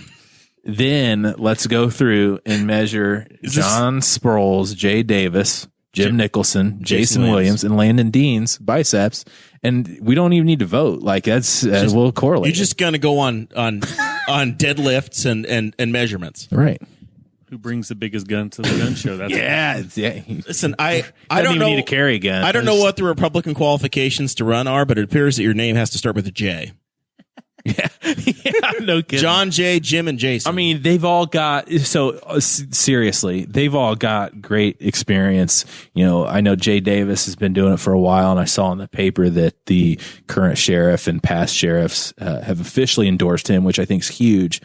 Then let's go through and measure John Sproul's, Jay Davis, Jim Nicholson, Jason Williams, and Landon Dean's biceps, and we don't even need to vote. Like that's we'll correlate. You're just gonna go on deadlifts and measurements, right? Who brings the biggest gun to the gun show? That's yeah. Listen, I don't don't know. Need to carry a gun. I don't know what the Republican qualifications to run are, but it appears that your name has to start with a J. Yeah, no kidding. John, Jay, Jim, and Jason. I mean, they've all got seriously, they've all got great experience. I know Jay Davis has been doing it for a while, and I saw in the paper that the current sheriff and past sheriffs have officially endorsed him, which I think is huge.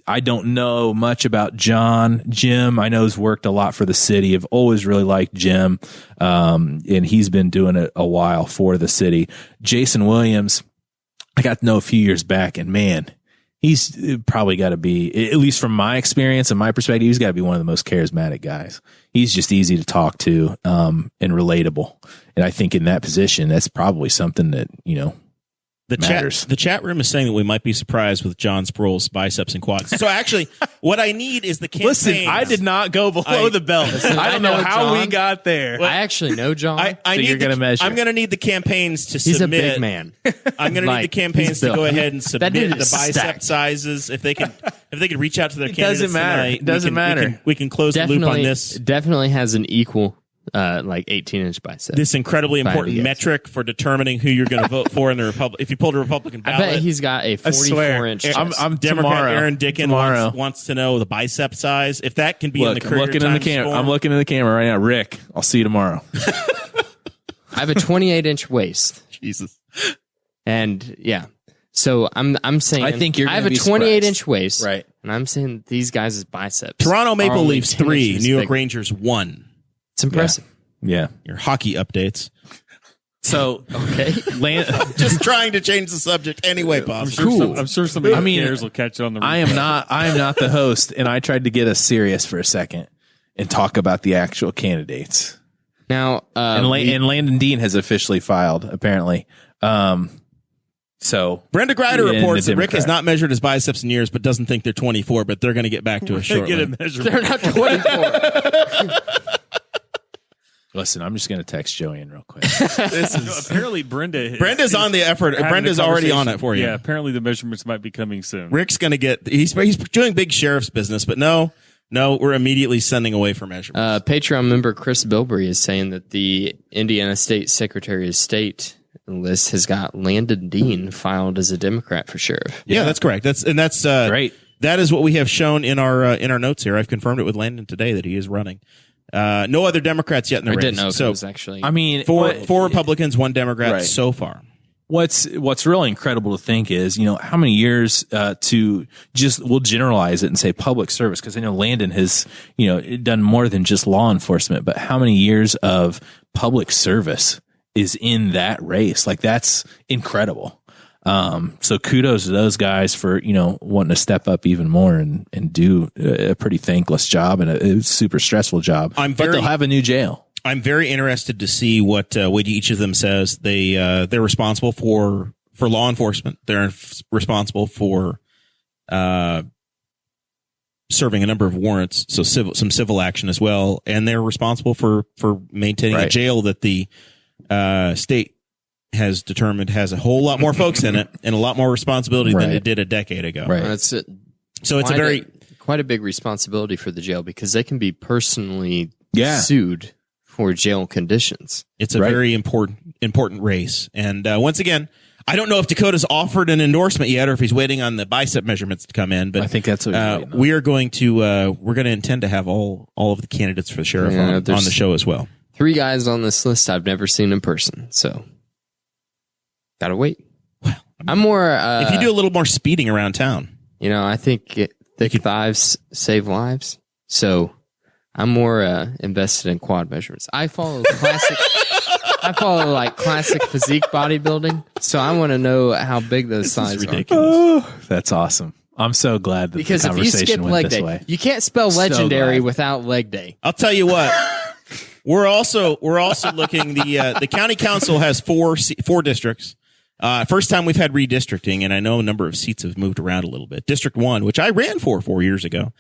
I don't know much about John. Jim, I know, has worked a lot for the city. I've always really liked Jim, and he's been doing it a while for the city. Jason Williams, I got to know a few years back, and man, he's probably got to be, at least from my experience and my perspective, he's got to be one of the most charismatic guys. He's just easy to talk to, and relatable. And I think in that position, that's probably something that, The chat room is saying that we might be surprised with John Sproul's biceps and quads. So actually, what I need is the campaign. Listen, I did not go below the belt. I don't know how we got there. I actually know John. You're going to measure. I'm going to need the campaigns to He's submit. He's a big man. I'm going to need the campaigns to go ahead and submit the bicep stacked. sizes. If they could reach out to their candidates doesn't matter. tonight, It doesn't matter. We can close the loop on this. Definitely has an equal 18-inch bicep. This incredibly important metric for determining who you're going to vote for in the Republic. If you pulled a Republican ballot, I bet he's got a 44-inch chest. I'm Democrat Aaron Dicken wants to know the bicep size. If that can be in the Courier Times form. I'm looking in the camera right now. Rick, I'll see you tomorrow. I have a 28-inch waist. Jesus. And yeah. So I'm saying I think I have a 28-inch waist. Right. And I'm saying these guys' biceps. Toronto Maple Leafs 3, New York bigger. Rangers 1. It's impressive. Yeah. Your hockey updates. So, okay. Just trying to change the subject anyway, Bob. I'm sure somebody who cares will catch it on the replay. I am not the host, and I tried to get us serious for a second and talk about the actual candidates. Now, and Landon Dean has officially filed, apparently. So Brenda Grider reports that Rick has not measured his biceps in years, but doesn't think they're 24. But they're going to get back to us shortly. They're not 24. Listen, I'm just going to text Joey in real quick. Apparently, Brenda's on the effort. Brenda's already on it for you. Yeah, apparently the measurements might be coming soon. Rick's going to get. He's doing big sheriff's business, but no, we're immediately sending away for measurements. Patreon member Chris Bilbrey is saying that the Indiana State Secretary of State list has got Landon Dean filed as a Democrat for sheriff. Yeah, that's correct. That's great. That is what we have shown in our notes here. I've confirmed it with Landon today that he is running. No other Democrats yet in the race. I didn't know if it was actually. I mean, four Republicans, one Democrat so far. What's really incredible to think is, how many years we'll generalize it and say public service, because I know Landon has, done more than just law enforcement, but how many years of public service is in that race? Like, that's incredible. So kudos to those guys for, wanting to step up even more and do a pretty thankless job and a super stressful job. But they'll have a new jail. I'm very interested to see what each of them says. They're responsible for law enforcement. They're responsible for serving a number of warrants, so some civil action as well, and they're responsible for maintaining a jail that the state has determined has a whole lot more folks in it and a lot more responsibility than it did a decade ago. Right. That's it. So it's quite a big responsibility for the jail, because they can be personally sued for jail conditions. It's a very important race. And once again, I don't know if Dakota's offered an endorsement yet or if he's waiting on the bicep measurements to come in, but I think that's what we are going to intend to have all of the candidates for the sheriff on the show as well. 3 guys on this list I've never seen in person, so gotta wait. Well, I'm more. If you do a little more speeding around town, I think thick thighs save lives. So I'm more invested in quad measurements. I follow classic. I follow like classic physique bodybuilding, so I want to know how big those sizes are. Oh, that's awesome. I'm so glad that Because the if you conversation skip went leg this day, way. you can't spell So legendary glad. without leg day. I'll tell you what. We're also looking. The county council has four districts. First time we've had redistricting, and I know a number of seats have moved around a little bit. District 1, which I ran for 4 years ago,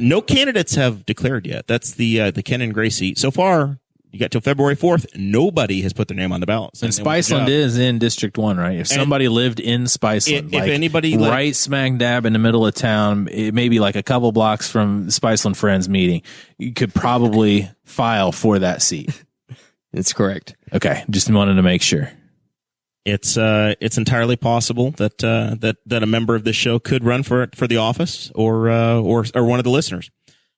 no candidates have declared yet. That's the Ken and Gray seat. So far, you got till February 4th. Nobody has put their name on the ballot. And Spiceland is in District 1, right? If somebody lived in Spiceland, if anybody right smack dab in the middle of town, it may be like a couple blocks from Spiceland Friends meeting, you could probably file for that seat. That's correct. Okay, just wanted to make sure. It's entirely possible that a member of this show could run for the office or one of the listeners.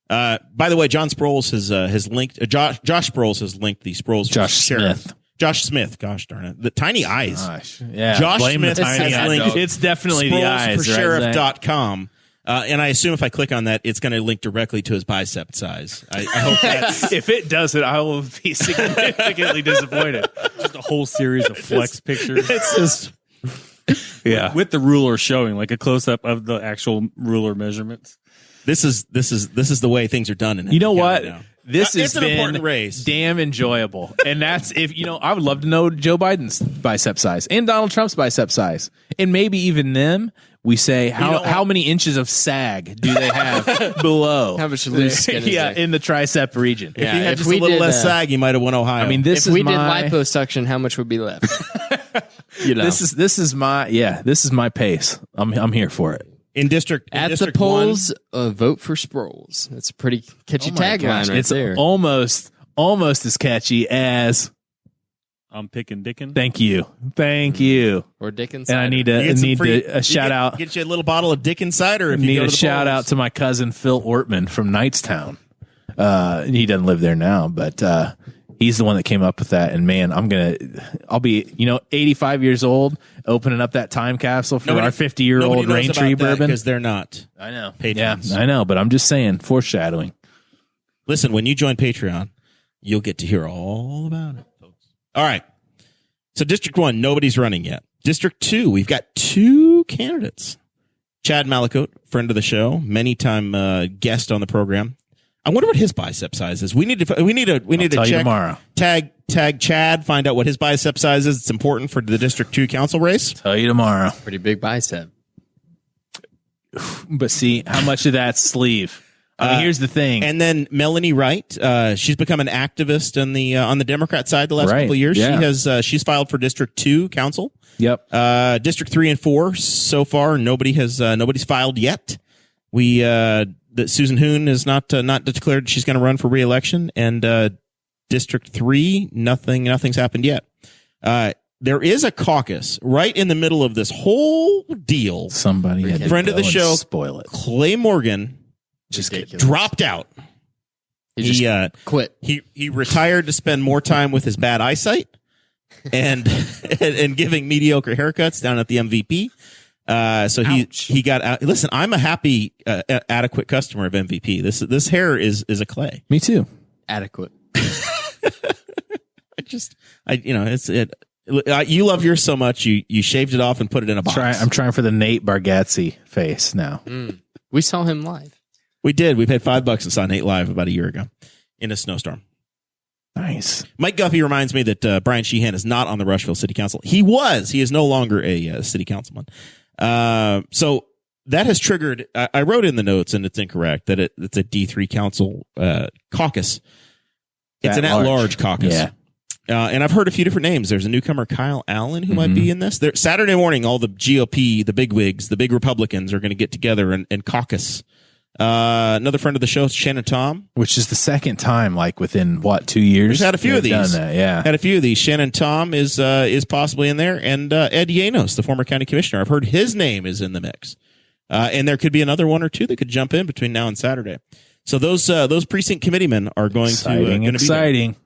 By the way, John Sproles has linked Josh Sproles has linked the Sproles Josh Sheriff. Smith. Josh Smith, gosh darn it. The tiny eyes. Gosh, yeah. Josh blame Smith the tiny has eyes. linked It's definitely the Sproles eyes, for right, Zach? sheriff.com. And I assume if I click on that, it's going to link directly to his bicep size. I hope that's If it doesn't, I will be significantly disappointed. Just a whole series of flex pictures. it's just Yeah. With the ruler showing, like a close up of the actual ruler measurements. this is the way things are done. In You know Henry what? County now. This It's has an been important race. damn enjoyable. And that's I would love to know Joe Biden's bicep size and Donald Trump's bicep size. And maybe even them, we say how many inches of sag do they have below? How much loose skin is yeah, there? in the tricep region. If he had if just we a little did, less sag, he might have won Ohio. I mean, If we did liposuction, how much would be left? this is my pace. I'm here for it. in district At the District polls, vote for Sproles. That's a pretty catchy tagline right It's there. almost as catchy as I'm picking Dicken. thank you. Or Dickens. And I need a shout out. Get you a little bottle of Dickens cider. If you Need go a to the shout polls. out to my cousin Phil Ortman from Knightstown. He doesn't live there now, but he's the one that came up with that. And man, I'll be 85 years old, opening up that time capsule for our 50-year-old Rain Tree bourbon. because they're not. I know, patrons. yeah, I know, but I'm just saying, foreshadowing. Listen, when you join Patreon, you'll get to hear all about it, folks. All right. So District 1, nobody's running yet. District 2, we've got 2 candidates. Chad Malakote, friend of the show, many-time guest on the program. I wonder what his bicep size is. We need to tell you check tomorrow. Tag Chad, find out what his bicep size is. It's important for the District 2 council race. Tell you tomorrow. Pretty big bicep. But see, how much of that sleeve? I mean, here's the thing. And then Melanie Wright, she's become an activist on the Democrat side the last Right, couple of years. yeah. She's filed for District 2 council. Yep. District 3 and 4 so far nobody's filed yet. That Susan Hoon is not declared she's going to run for re-election, and District 3 nothing's happened yet. There is a caucus right in the middle of this whole deal. Somebody had to Friend of go the and show, spoil it. Clay Morgan Just Ridiculous. dropped out. He just quit. He retired to spend more time with his bad eyesight and giving mediocre haircuts down at the MVP. So he got out. Listen, I'm a happy, adequate customer of MVP. This hair is a Clay. Me too. Adequate. You love yours so much. You shaved it off and put it in a box. I'm trying for the Nate Bargatze face now. We saw him live. We did. We paid $5 and saw Nate live about a year ago in a snowstorm. Nice. Mike Guffey reminds me that Brian Sheehan is not on the Rushville City Council. He was. He is no longer a city councilman. So that has triggered. I wrote in the notes, and it's incorrect that it's a D3 council caucus. It's an at-large caucus. Yeah. And I've heard a few different names. There's a newcomer, Kyle Allen, who might be in this. Saturday morning, all the GOP, the bigwigs, the big Republicans are going to get together and caucus. Another friend of the show, Shannon Tom. Which is the second time, like within 2 years? We've had a few of they've these. Done that, yeah. Had a few of these. Shannon Tom is possibly in there, and Ed Yanos, the former county commissioner. I've heard his name is in the mix. And there could be another one or two that could jump in between now and Saturday. So those precinct committeemen are going to be exciting.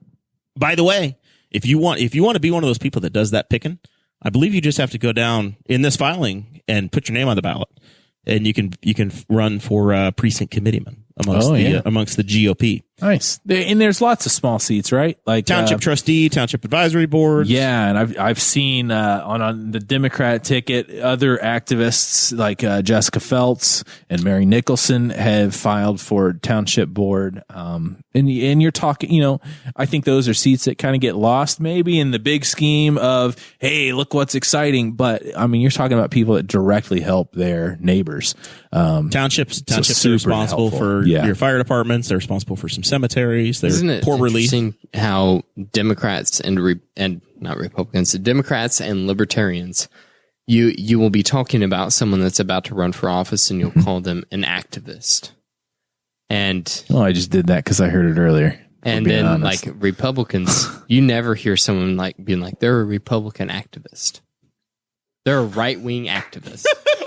By the way, if you want to be one of those people that does that picking, I believe you just have to go down in this filing and put your name on the ballot, and you can run for precinct committeeman amongst the GOP. Nice. And there's lots of small seats, right? Like Township trustee, township advisory board. Yeah, and I've seen on the Democrat ticket other activists like Jessica Feltz and Mary Nicholson have filed for township board. And you're talking, I think those are seats that kind of get lost maybe in the big scheme of, hey, look what's exciting. But I mean, you're talking about people that directly help their neighbors. Townships are responsible for your fire departments. They're responsible for some cemeteries. Isn't it poor relief. interesting how Democrats and not Republicans, Democrats and Libertarians, you will be talking about someone that's about to run for office and you'll call them an activist. And I just did that because I heard it earlier. And then honest. Like Republicans, you never hear someone like being like, they're a Republican activist. They're a right-wing activist.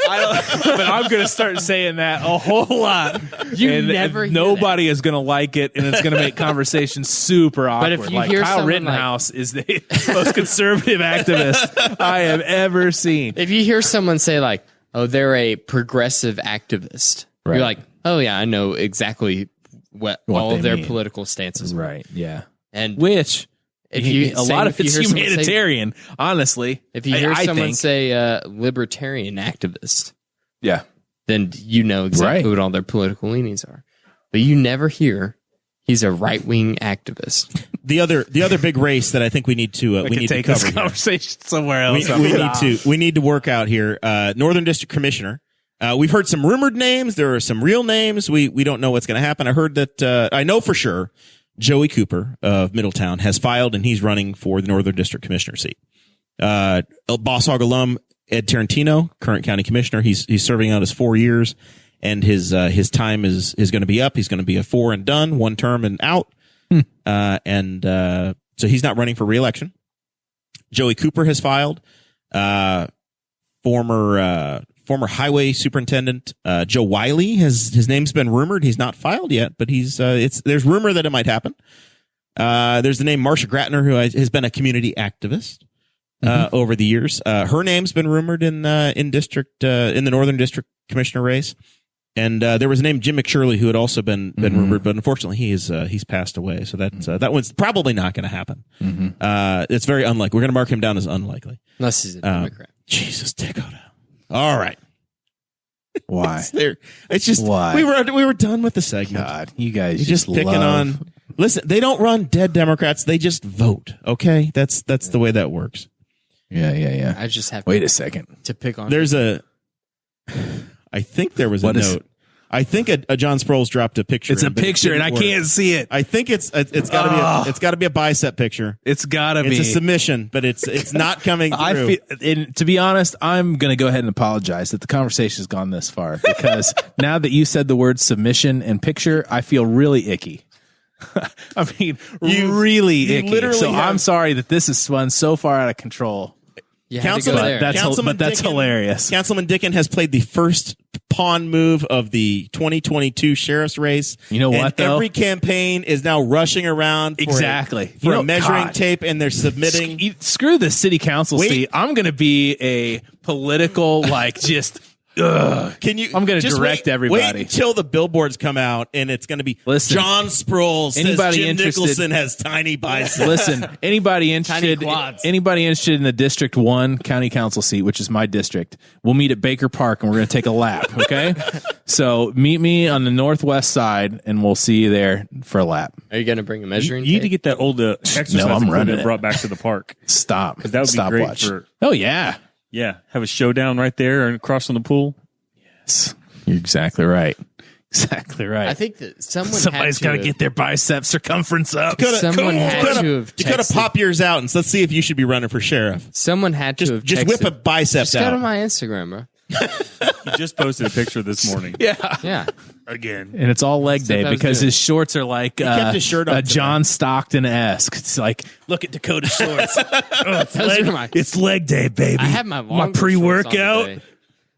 But I'm going to start saying that a whole lot. Nobody is going to like it, and it's going to make conversation super awkward. But if you hear Kyle Rittenhouse is the most conservative activist I have ever seen. If you hear someone say like, "Oh, they're a progressive activist," right. You're like, "Oh yeah, I know exactly what all of their political stances are." Right? Yeah, and which. A lot of it's humanitarian, honestly. If you hear someone say libertarian activist, yeah, then you know exactly what all their political leanings are. But you never hear he's a right wing activist. The other big race that I think we need to take to cover this conversation somewhere else. We need to work out here. Northern District Commissioner. We've heard some rumored names. There are some real names. We don't know what's going to happen. I heard that I know for sure. Joey Cooper of Middletown has filed, and he's running for the Northern District Commissioner seat. Boss Hog alum Ed Tarantino, current county commissioner, he's serving out his 4 years, and his time is going to be up. He's going to be a 4 and done, 1 term and out. So he's not running for re-election. Joey Cooper has filed. Former highway superintendent Joe Wiley his name's been rumored. He's not filed yet, but there's rumor that it might happen. There's the name Marsha Gratner, who has been a community activist over the years. Her name's been rumored in the Northern District Commissioner race, and there was a name Jim McShirley who had also been rumored, but unfortunately he's passed away. So that one's probably not going to happen. It's very unlikely. We're going to mark him down as unlikely, unless he's a Democrat. Jesus, Dakota. All right. Why? It's just why we were done with the segment. God, you guys just picking on. Listen, they don't run dead Democrats. They just vote. Okay, that's the way that works. Yeah. I just have. Wait a second to pick on. I think there was a note. I think a John Sproul's dropped a picture. It's a picture, and I can't see it. I think it's got to be a bicep picture. It's got to be. It's a submission, but it's not coming through. And to be honest, I'm going to go ahead and apologize that the conversation has gone this far, because now that you said the word submission and picture, I feel really icky. I mean, really icky. So I'm sorry that this has spun so far out of control. That's hilarious. Councilman Dicken has played the first pawn move of the 2022 sheriff's race. You know what, though? Every campaign is now rushing around for a measuring tape, and they're submitting. Screw the city council seat. I'm going to be a political, just... I'm going to direct everybody. Wait until the billboards come out, and it's going to be John Sproul says Jim Nicholson has tiny biceps. Listen, anybody interested in the District 1 county council seat, which is my district, we'll meet at Baker Park, and we're going to take a lap, okay? So meet me on the northwest side, and we'll see you there for a lap. Are you going to bring a measuring tape? You need to get that old exercise equipment brought back to the park. Stop. Because that would be great for... Oh, yeah. Yeah, have a showdown right there and across from the pool. Yes, you're exactly right. Exactly right. I think that somebody's got to get their bicep circumference up. Dakota, pop yours out, and let's see if you should be running for sheriff. Someone had to have just whip a biceps out. Go to my Instagram, bro. He just posted a picture this morning. Yeah. Again. And it's all leg day because his shorts are like kept his shirt on John Stockton-esque. It's like, look at Dakota's shorts. It's leg day, baby. I have my pre-workout.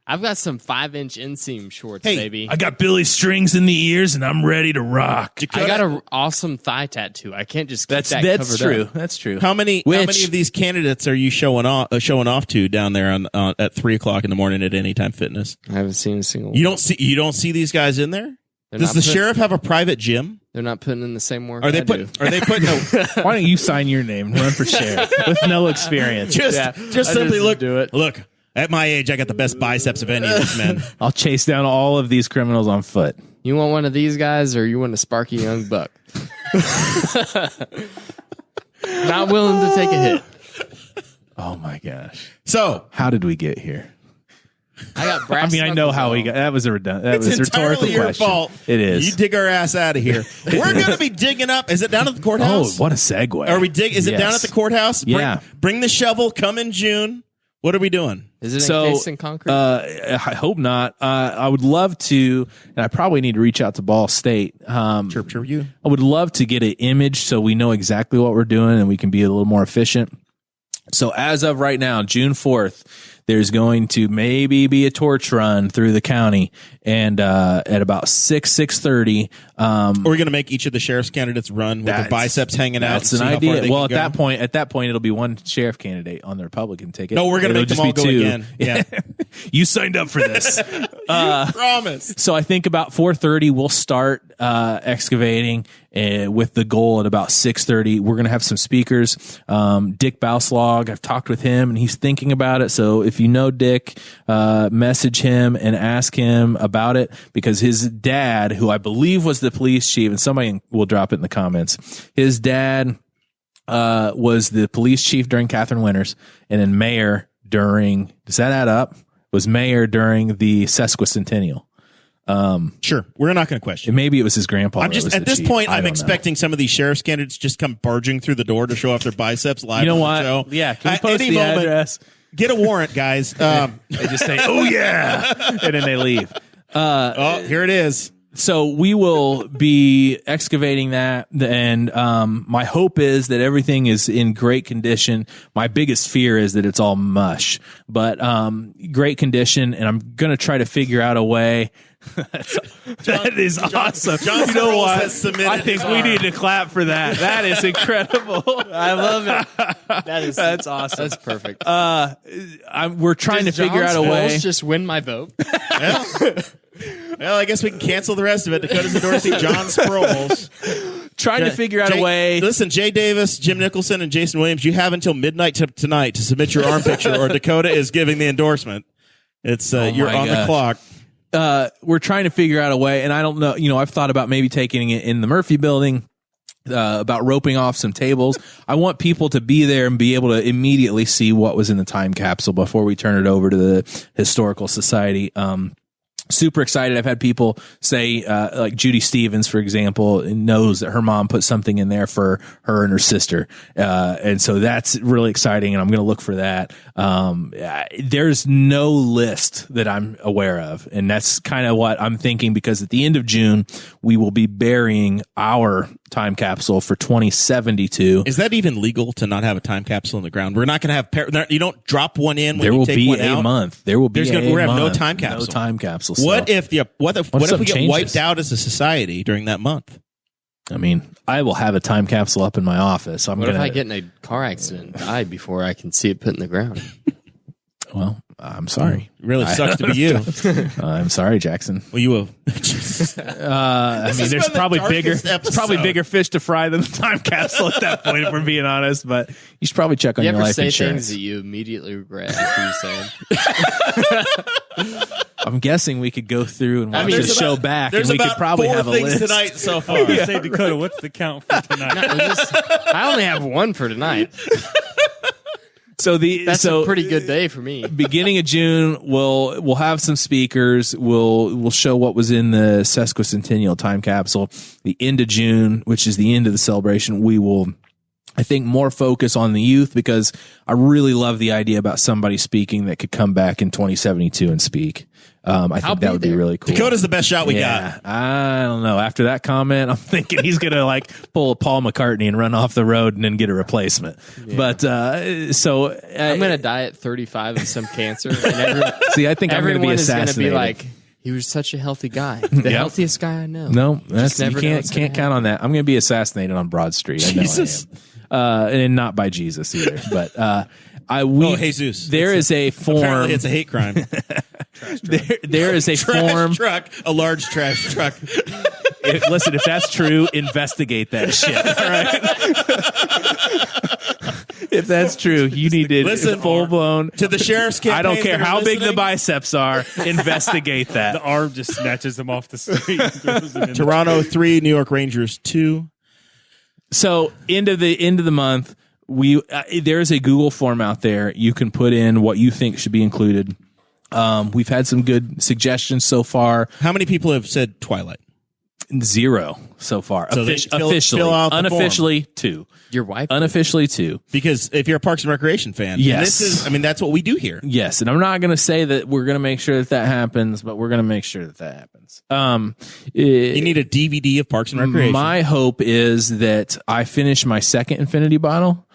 I've got some 5-inch inseam shorts, baby. I got Billy strings in the ears, and I'm ready to rock. I got an awesome thigh tattoo. I can't just keep that that's covered true. up. That's true. How many of these candidates are you showing off to down there at 3:00 in the morning at Anytime Fitness? I haven't seen a single. You don't see these guys in there? Does the sheriff have a private gym? They're not putting in the same work. Are they I do. putting? No, Why don't you sign your name, run for sheriff with no experience? just simply do it. Look. At my age, I got the best biceps of any of these men. I'll chase down all of these criminals on foot. You want one of these guys, or you want a sparky young buck? Not willing to take a hit. Oh my gosh! So, How did we get here? I got brass. I know how we got. That was a that was it's a rhetorical entirely your question. fault. It is. You dig our ass out of here. We're going to be digging up. Is it down at the Oh, courthouse? what a segue! Are we dig? Is it down at Yes. the courthouse? Yeah. Bring the shovel. Come in June. What are we doing? Is it So, encased in concrete? I hope not. I would love to, and I probably need to reach out to Ball State. Chirp you. I would love to get an image so we know exactly what we're doing and we can be a little more efficient. So as of right now, June 4th, there's going to maybe be a torch run through the county, and at about 6:30. Are we going to make each of the sheriff's candidates run with their biceps hanging out? That's an idea. Well, at that point, it'll be one sheriff candidate on the Republican ticket. No, we're going to make them all go again. Yeah, You signed up for this. promise. So I think about 4:30 we'll start excavating, with the goal at about 6:30. We're going to have some speakers. Dick Bauslog, I've talked with him and he's thinking about it. So if you know Dick, message him and ask him about it, because his dad, who I believe was the police chief, and somebody will drop it in the comments, his dad was the police chief during Catherine Winters, and then mayor during, does that add up? Was mayor during the sesquicentennial. Sure, we're not going to question. Maybe it was his grandpa. I'm just that was at the this chief. point. I I'm don't know. expecting some of these sheriff's candidates just come barging through the door to show off their biceps live. You know on the what? show. Yeah, can we post Any the moment, address? Get a warrant, guys. They just say, "Oh yeah," and then they leave. Oh, here it is. So we will be excavating that, and my hope is that everything is in great condition. My biggest fear is that it's all mush, but great condition, and I'm going to try to figure out a way. That is awesome. John You know Sproles what? has submitted I think his we arm. need to clap for that. That is incredible. I love it. That's awesome. That's perfect. We're trying to figure out a way. Just win my vote. Well, I guess we can cancel the rest of it. Dakota's endorsing John Sproles. Trying to figure out a way. Listen, Jay Davis, Jim Nicholson, and Jason Williams, you have until midnight tonight to submit your arm picture, or Dakota is giving the endorsement. It's you're my on the gosh. clock. We're trying to figure out a way, and I don't know. I've thought about maybe taking it in the Murphy building, about roping off some tables. I want people to be there and be able to immediately see what was in the time capsule before we turn it over to the Historical Society. Super excited. I've had people say, like Judy Stevens, for example, knows that her mom put something in there for her and her sister. And so that's really exciting. And I'm going to look for that. There's no list that I'm aware of. And that's kind of what I'm thinking, because at the end of June, we will be burying our time capsule for 2072. Is that even legal to not have a time capsule in the ground? We're not going to have. You don't drop one in when There you will take be one a out. month. There will be We're a going to have no month. time capsule. No time capsule. What So, if what if What if we something get changes? wiped out as a society during that month? I mean, I will have a time capsule up in my office. I'm What gonna. if I get in a car accident and die before I can see it put in the ground? Well, I'm sorry. It really sucks to be you. I'm sorry, Jackson. Well, you will. I mean, has there's been the probably darkest episode. bigger fish to fry than the time capsule at that point, if we're being honest. But you should probably check on You your ever life say insurance. things that you immediately regret after you say them? I'm guessing we could go through and watch mean, the there's show back, and There's we could about probably 4 have a things list. tonight so far. I say, Dakota, what's the count for tonight? I only have one for tonight. So That's a pretty good day for me. beginning of June, we'll have some speakers. We'll show what was in the sesquicentennial time capsule. The end of June, which is the end of the celebration, we will, I think, more focus on the youth, because I really love the idea about somebody speaking that could come back in 2072 and speak. I think that would be really cool. Dakota's the best shot we Yeah, got. I don't know. After that comment, I'm thinking he's going to pull a Paul McCartney and run off the road and then get a replacement. Yeah. But I'm going to die at 35 of some cancer. And see, I think I'm going to be everyone is going to assassinated. be like, he was such a healthy guy. The healthiest guy I know. No, that's, you never know what's can't gonna count on that. I'm going to be assassinated on Broad Street. I know Jesus. I am. And not by Jesus either. But Jesus. There is a form. Apparently it's a hate crime. There is a Trash form. truck, a large trash truck. Listen, if that's true, investigate that shit. All right. If that's true, you need to full blown to the sheriff's campaign. I don't care how big the biceps are. Investigate that. The arm just snatches them off the street. And throws them in Toronto 3, New York Rangers 2. So end of the month, there's a Google form out there. You can put in what you think should be included. We've had some good suggestions so far. How many people have said Twilight? 0 so far. So officially, fill out the unofficially form. 2. Your wife? Unofficially 2. Because if you're a Parks and Recreation fan, yes, that's what we do here. Yes, and I'm not going to say that we're going to make sure that happens, but we're going to make sure that happens. You need a DVD of Parks and Recreation. My hope is that I finish my second Infinity bottle.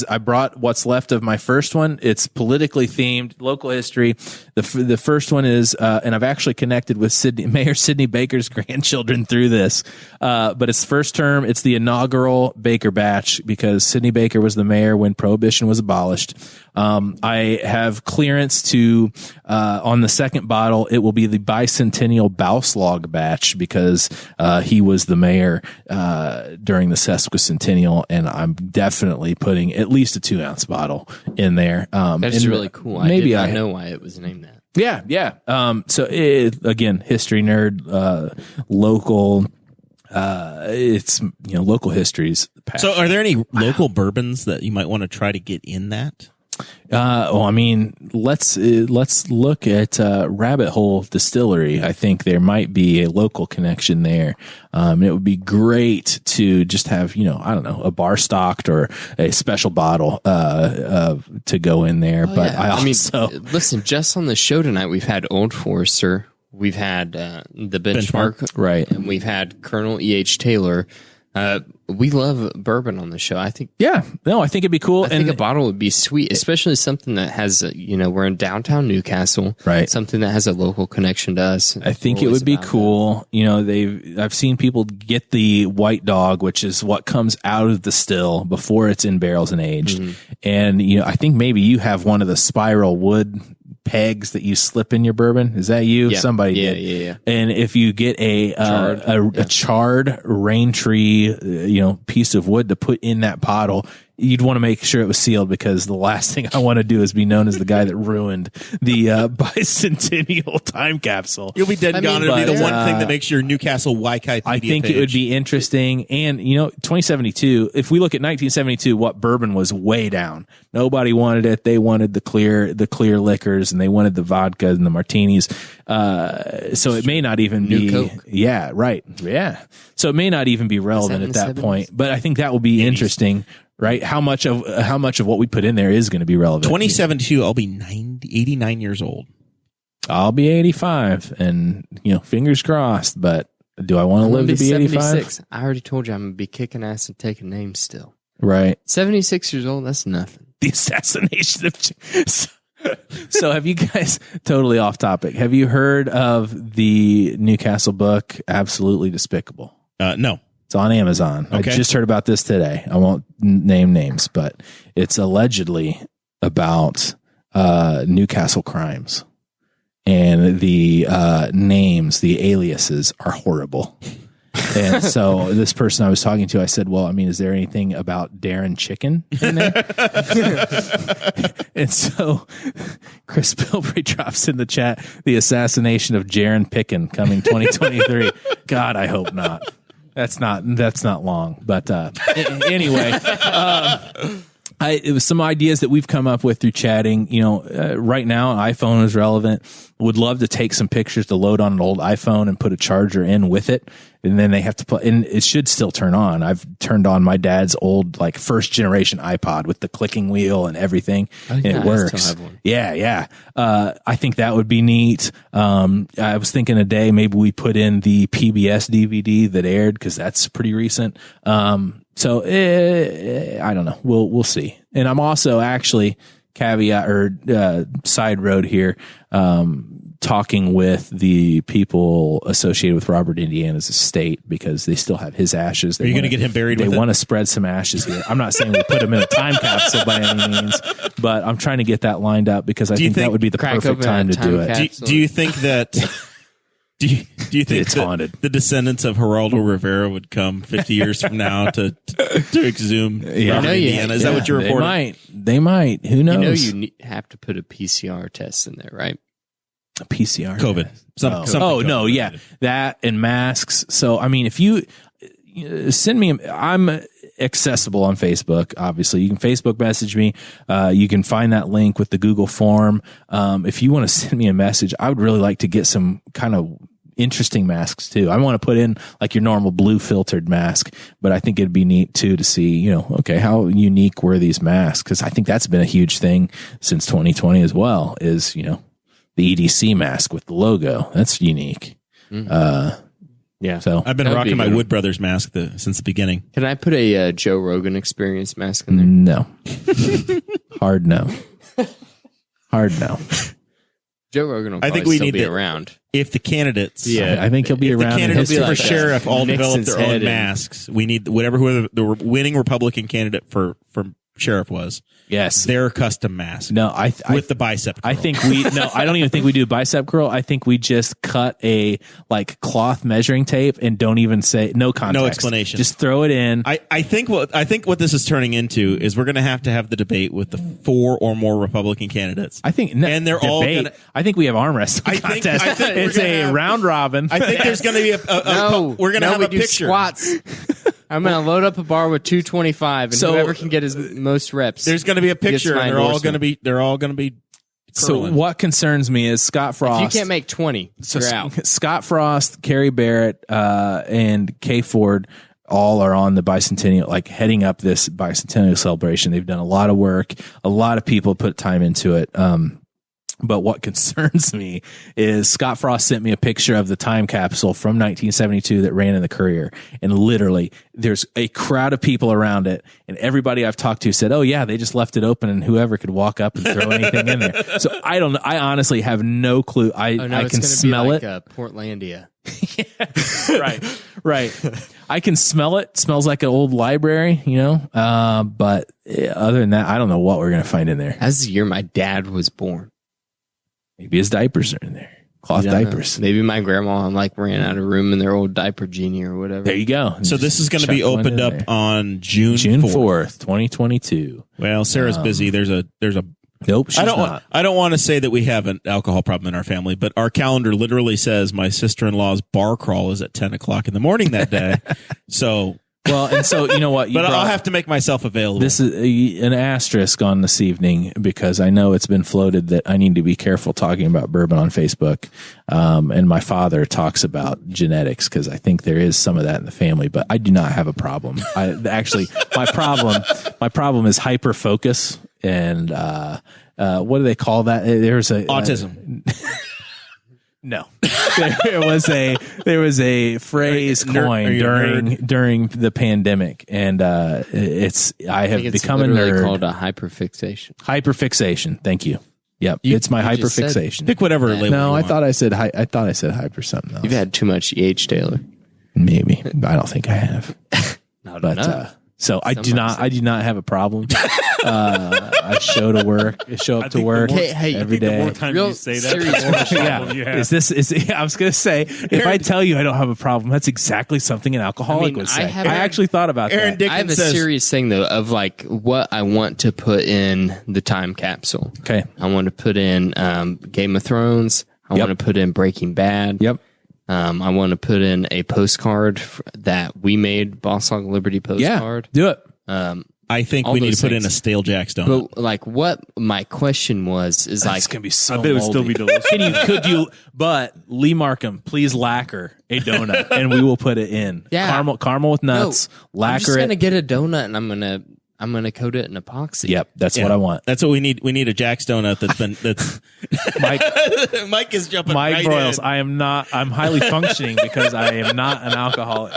I brought what's left of my first one. It's politically themed, local history. The first one is, and I've actually connected with Mayor Sidney Baker's grandchildren through this. But it's first term. It's the inaugural Baker batch because Sidney Baker was the mayor when Prohibition was abolished. I have clearance to, on the second bottle, it will be the bicentennial Bauslog batch because, he was the mayor, during the sesquicentennial, and I'm definitely putting at least a 2-ounce bottle in there. That's really cool. I did not know why it was named that. Yeah. So again, history nerd, local, it's, local histories. So are there any local bourbons that you might want to try to get in that? Let's look at Rabbit Hole Distillery. I think there might be a local connection there. It would be great to just have, a bar stocked or a special bottle to go in there. But yeah. Listen, just on the show tonight, we've had Old Forester, we've had the Benchmark, right, and we've had Colonel E.H. Taylor. We love bourbon on the show. I think. Yeah, no, I think it'd be cool. I think a bottle would be sweet, especially something that has, we're in downtown Newcastle, right? Something that has a local connection to us. I think it would be cool. I've seen people get the White Dog, which is what comes out of the still before it's in barrels and aged. Mm-hmm. And I think maybe you have one of the spiral wood pegs that you slip in your bourbon. Is that you? Yeah. Somebody did. Yeah. And if you get a charred rain tree, piece of wood to put in that bottle, you'd want to make sure it was sealed because the last thing I want to do is be known as the guy that ruined the bicentennial time capsule. You'll be dead and gone. It'll be the one thing that makes your Newcastle Wikipedia I think page. It would be interesting. And, 2072, if we look at 1972, what bourbon was way down. Nobody wanted it. They wanted the clear liquors, and they wanted the vodka and the martinis. So it may not even be. Coke. Yeah, right. Yeah. So it may not even be relevant at that 70s? point. But I think that will be interesting. Right? How much of what we put in there is going to be relevant? 2072, I'll be 89 years old. I'll be 85, and fingers crossed. But do I want to live to be 85? I already told you I'm gonna be kicking ass and taking names still. Right. 76 years old. That's nothing. The assassination of. So have you guys, totally off topic, have you heard of the Newcastle book, Absolutely Despicable? No. It's on Amazon. Okay. I just heard about this today. I won't name names, but it's allegedly about Newcastle crimes. And the names, the aliases are horrible. And so this person I was talking to, I said, well, is there anything about Darren Chicken in there? And so Chris Bilbrey drops in the chat, the assassination of Jaron Picken coming 2023. God, I hope not. That's not long, but anyway, it was some ideas that we've come up with through chatting. Right now, an iPhone is relevant. Would love to take some pictures to load on an old iPhone and put a charger in with it, and then they have to play. And it should still turn on. I've turned on my dad's old first generation iPod with the clicking wheel and everything, and it works. I still have one. Yeah. I think that would be neat. I was thinking a day maybe we put in the PBS DVD that aired because that's pretty recent. So I don't know. We'll see. And I'm also actually caveat or side road here, talking with the people associated with Robert Indiana's estate because they still have his ashes. Are you going to get him buried? They want to spread some ashes here. I'm not saying we put him in a time capsule by any means, but I'm trying to get that lined up because I think that would be the perfect time to do it. Do you think that Do you think It's haunted. the descendants of Geraldo Rivera would come 50 years from now to exhume Yeah. from Indiana? Is that what you're reporting? They might. Who knows? You know you have to put a PCR test in there, right? A PCR. COVID. Something No, COVID yeah, related. that and masks. So, I mean, if you send me, I'm accessible on Facebook. Obviously, you can Facebook message me. You can find that link with the Google form. If you want to send me a message, I would really like to get some kind of interesting masks too. I want to put in like your normal blue filtered mask, but I think it'd be neat too to see, okay, how unique were these masks? Because I think that's been a huge thing since 2020 as well. Is the EDC mask with the logo. That's unique. Yeah. So I've been That'd rocking be my good. Wood Brothers mask since the beginning. Can I put a Joe Rogan Experience mask in there? no, hard no, hard no. Joe Rogan will I think probably we still need be to- around. If the candidates, I think he'll be if the around. in candidates history. for like sheriff all develop Nixon's their own head and- masks, we need whoever the winning Republican candidate for sheriff was. Yes. Their custom mask. No, I with the bicep. I curl. think I don't even think we do bicep curl. I think we just cut a cloth measuring tape and don't even say no context. No explanation. Just throw it in. I think what this is turning into is we're going to have the debate with the 4 or more Republican candidates. I think, and they're all debate. gonna, I think we have arm wrestling I think- contest. I think we're It's gonna a have- round robin. I think there's going to be we're going to have we a do picture. squats. I'm going to load up a bar with 225, and So- whoever can get his most reps. There's going to be a picture, my and they're all endorsement. going to be. So curling. what concerns me is Scott Frost. if you can't make 20, you're out. Scott Frost, Kerry Barrett, and Kay Ford all are on the bicentennial, heading up this bicentennial celebration. They've done a lot of work. A lot of people put time into it. But what concerns me is Scott Frost sent me a picture of the time capsule from 1972 that ran in the Courier. And literally there's a crowd of people around it. And everybody I've talked to said, oh yeah, they just left it open and whoever could walk up and throw anything in there. So I don't know. I honestly have no clue. I Oh, no, can it's gonna smell be like it. Portlandia. Right. I can smell it. Smells like an old library, but other than that, I don't know what we're going to find in there. That's the year my dad was born. Maybe his diapers are in there. Cloth You don't know. diapers. Maybe my grandma ran out of room in their old diaper genie or whatever. There you go. So this is going to Chuck be one opened in up there. on June 4th, 2022. Well, Sarah's busy. There's a. Nope, she's I don't. not. I don't want to say that we have an alcohol problem in our family, but our calendar literally says my sister-in-law's bar crawl is at 10:00 in the morning that day. So, Well, and so you know what? but I'll have to make myself available. This is an asterisk on this evening because I know it's been floated that I need to be careful talking about bourbon on Facebook. And my father talks about genetics because I think there is some of that in the family, but I do not have a problem. My problem is hyper focus and, what do they call that? There's a autism. No, there was a phrase coined during the pandemic, and I have it's become a literally nerd. called a hyperfixation. Hyperfixation. Thank you. Yep, it's my you just said- hyperfixation. Pick whatever label. No, you I want. thought I said hyper something else. You've had too much EH, Taylor. Maybe I don't think I have, Not but enough. so I do not have a problem. I show up to work every The more day. time Real you say that, serious the more problem you have. I was going to say, if I tell you I don't have a problem, that's exactly something an alcoholic would say. I actually thought about Aaron that. Dicken I have a says, serious thing though of what I want to put in the time capsule. Okay. I want to put in Game of Thrones. I want to put in Breaking Bad. Yep. I want to put in a postcard that we made, Boss Hog of Liberty postcard. Do it. I think all we need those to put in things. a stale Jack's donut. But what my question was is It's gonna be so. I bet it would still be moldy. delicious. But Lee Markham, please lacquer a donut, and we will put it in. Yeah. caramel with nuts. I'm just Lacquer gonna it. get a donut and I'm gonna coat it in epoxy. Yep, that's Yeah, what I want. That's what we need. We need a Jack's donut that's Mike, Mike is jumping Mike right Broyles. in. I'm highly functioning because I am not an alcoholic.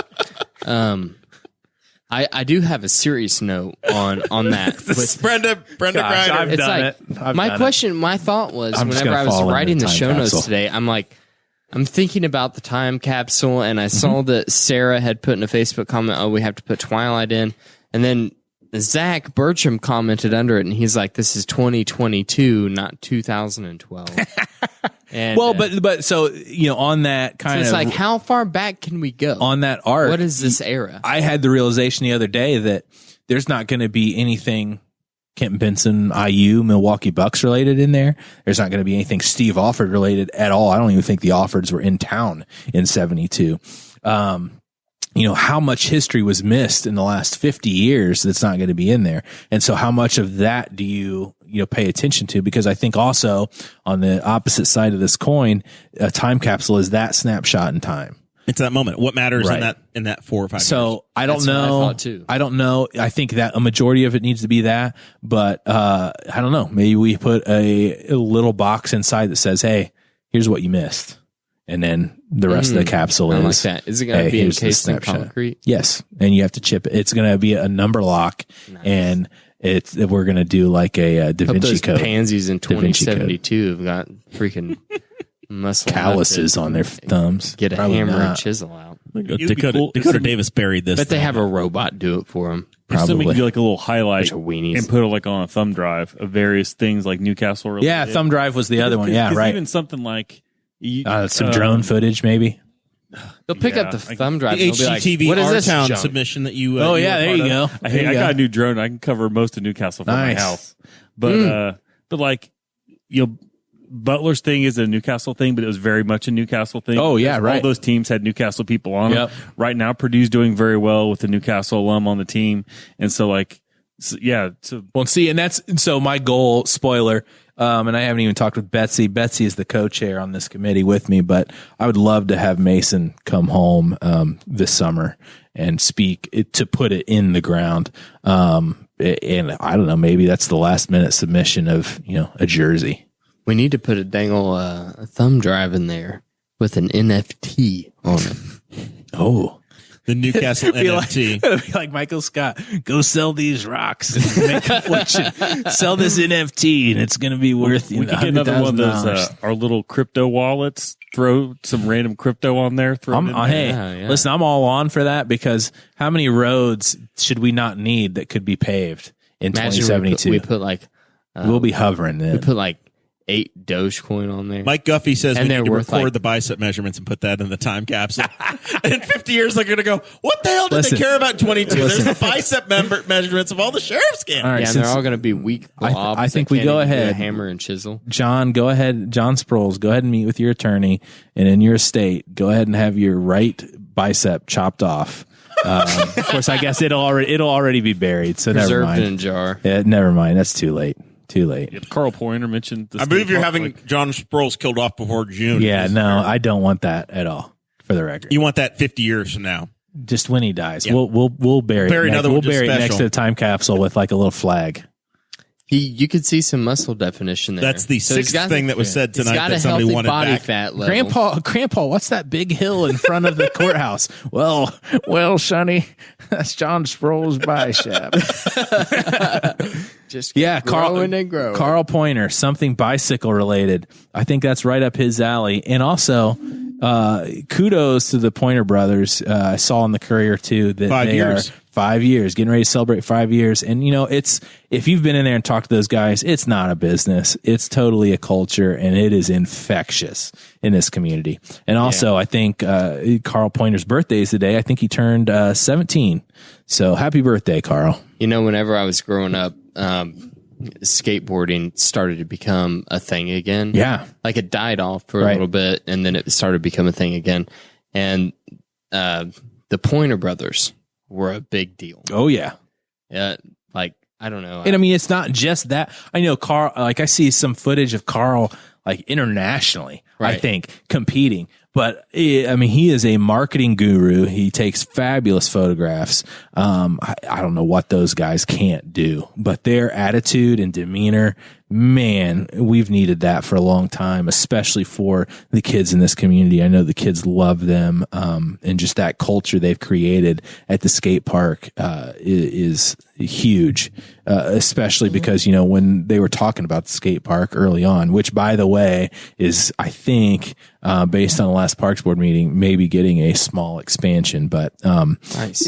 I do have a serious note on that. This is Brenda Gosh, Grider. I've It's done like it. I've my done question, my thought was I'm just whenever gonna I was fall into writing the the time show capsule. notes today, I'm thinking about the time capsule, and I saw that Sarah had put in a Facebook comment, "Oh, we have to put Twilight in," and then Zach Burcham commented under it, and he's like, "This is 2022, not 2012." And, Well, but so, on that so kind it's of, like, how far back can we go? on that arc, What is this era? I had the realization the other day that there's not going to be anything Kent Benson, IU, Milwaukee Bucks related in there. There's not going to be anything Steve Alford related at all. I don't even think the Alfords were in town in 72. How much history was missed in the last 50 years that's not going to be in there. And so how much of that do you pay attention to? Because I think also on the opposite side of this coin, a time capsule is that snapshot in time. It's that moment. What matters Right. in that 4 or 5 years? So I don't That's what I know. thought too. I don't know. I think that a majority of it needs to be that, but I don't know. Maybe we put a little box inside that says, "Hey, here's what you missed," and then the rest of the capsule I like is that. Is it going to be here's the encased in snapshot. concrete? Yes, and you have to chip it. It's going to be a number lock, and we're going to do like a Da Hope Vinci those Code. pansies in Da Vinci Code. 2072 have got freaking muscle Calluses on their thumbs. Get a Probably hammer not. and chisel out. Dakota Davis buried this. But they thing. have a robot do it for them. Something we Probably. can do like a little highlight Bunch of weenies. and put it like on a thumb drive of various things like Newcastle related. Yeah, thumb drive was the other one. Yeah, 'Cause right. Even something like Some drone footage, maybe. They'll pick Yeah, up the like thumb drive the and they'll be like, HGTV what is this R-Town junk? submission that you. Oh you yeah, were there you part go. of. There you I go. got a new drone. I can cover most of Newcastle from Nice. my house. But like Butler's thing is a Newcastle thing, but it was very much a Newcastle thing. Oh, yeah, Because right. All those teams had Newcastle people on Yep. them. Right now, Purdue's doing very well with the Newcastle alum on the team, and so So Well, see, and that's so my goal. Spoiler, and I haven't even talked with Betsy. Betsy is the co-chair on this committee with me, but I would love to have Mason come home this summer and speak to put it in the ground. And I don't know, maybe that's the last minute submission of a jersey. We need to put a dangle a thumb drive in there with an NFT on it. Oh. The Newcastle Be like, NFT. it'll be like Michael Scott. Go sell these rocks and make a fortune. Sell this NFT and it's going to be worth we could get another one of those $100,000. our little crypto wallets. Throw some random crypto on there. Throw it in there. Hey, Yeah. listen, I'm all on for that because how many roads should we not need that could be paved in Imagine 2072? we put like We'll be hovering we then. put like 8 Dogecoin on there. Mike Guffey says And we they're need to worth, record like- the bicep measurements and put that in the time capsule. And in 50 years, they're going to go, what the hell did Listen. they care about 22? There's the bicep measurements of all the sheriff's scans. All right, yeah, and since- they're all going to be weak blobs. I think that we can't go even do a ahead. hammer and chisel. John, go ahead. John Sproles, go ahead and meet with your attorney, and in your state, go ahead and have your right bicep chopped off. Of course, I guess it'll already be buried, so never Preserved mind. in a jar. Yeah, never mind. That's too late. Too late. Yeah, Carl Pointer mentioned. The I believe state you're park, having John Sproles killed off before June. Yeah, no, I don't want that at all. For the record, You want that 50 years from now. just when he dies, Yeah. we'll bury Bury it. another We'll one just bury it next special. to the time capsule with like a little flag. You could see some muscle definition there. That's the So he's sixth got- thing that was said he's tonight got that a somebody healthy wanted body back. fat level. Grandpa, what's that big hill in front of the courthouse? Well, Sonny, that's John Sproles' bicep. just Yeah, growing and growing. Carl Pointer, something bicycle related. I think that's right up his alley. And also, kudos to the Pointer brothers. I saw in the Courier too that 5 they years. are 5 years, getting ready to celebrate 5 years. And it's if you've been in there and talked to those guys, it's not a business. It's totally a culture, and it is infectious in this community. And also, I think Carl Pointer's birthday is today. I think he turned 17. So happy birthday, Carl. Whenever I was growing up, skateboarding started to become a thing again. Yeah. Like it died off for a Right. little bit, and then it started to become a thing again. And the Pointer brothers were a big deal. Oh, yeah. Like, I don't know. And I mean, it's not just that. I know Carl, like I see some footage of Carl, like internationally, I Right. think, competing. But I mean, he is a marketing guru. He takes fabulous photographs. I don't know what those guys can't do, but their attitude and demeanor, man, we've needed that for a long time, especially for the kids in this community. I know the kids love them. And just that culture they've created at the skate park, is huge. Especially because, when they were talking about the skate park early on, which by the way is, I think, based on the last Parks Board meeting, maybe getting a small expansion, but, Nice.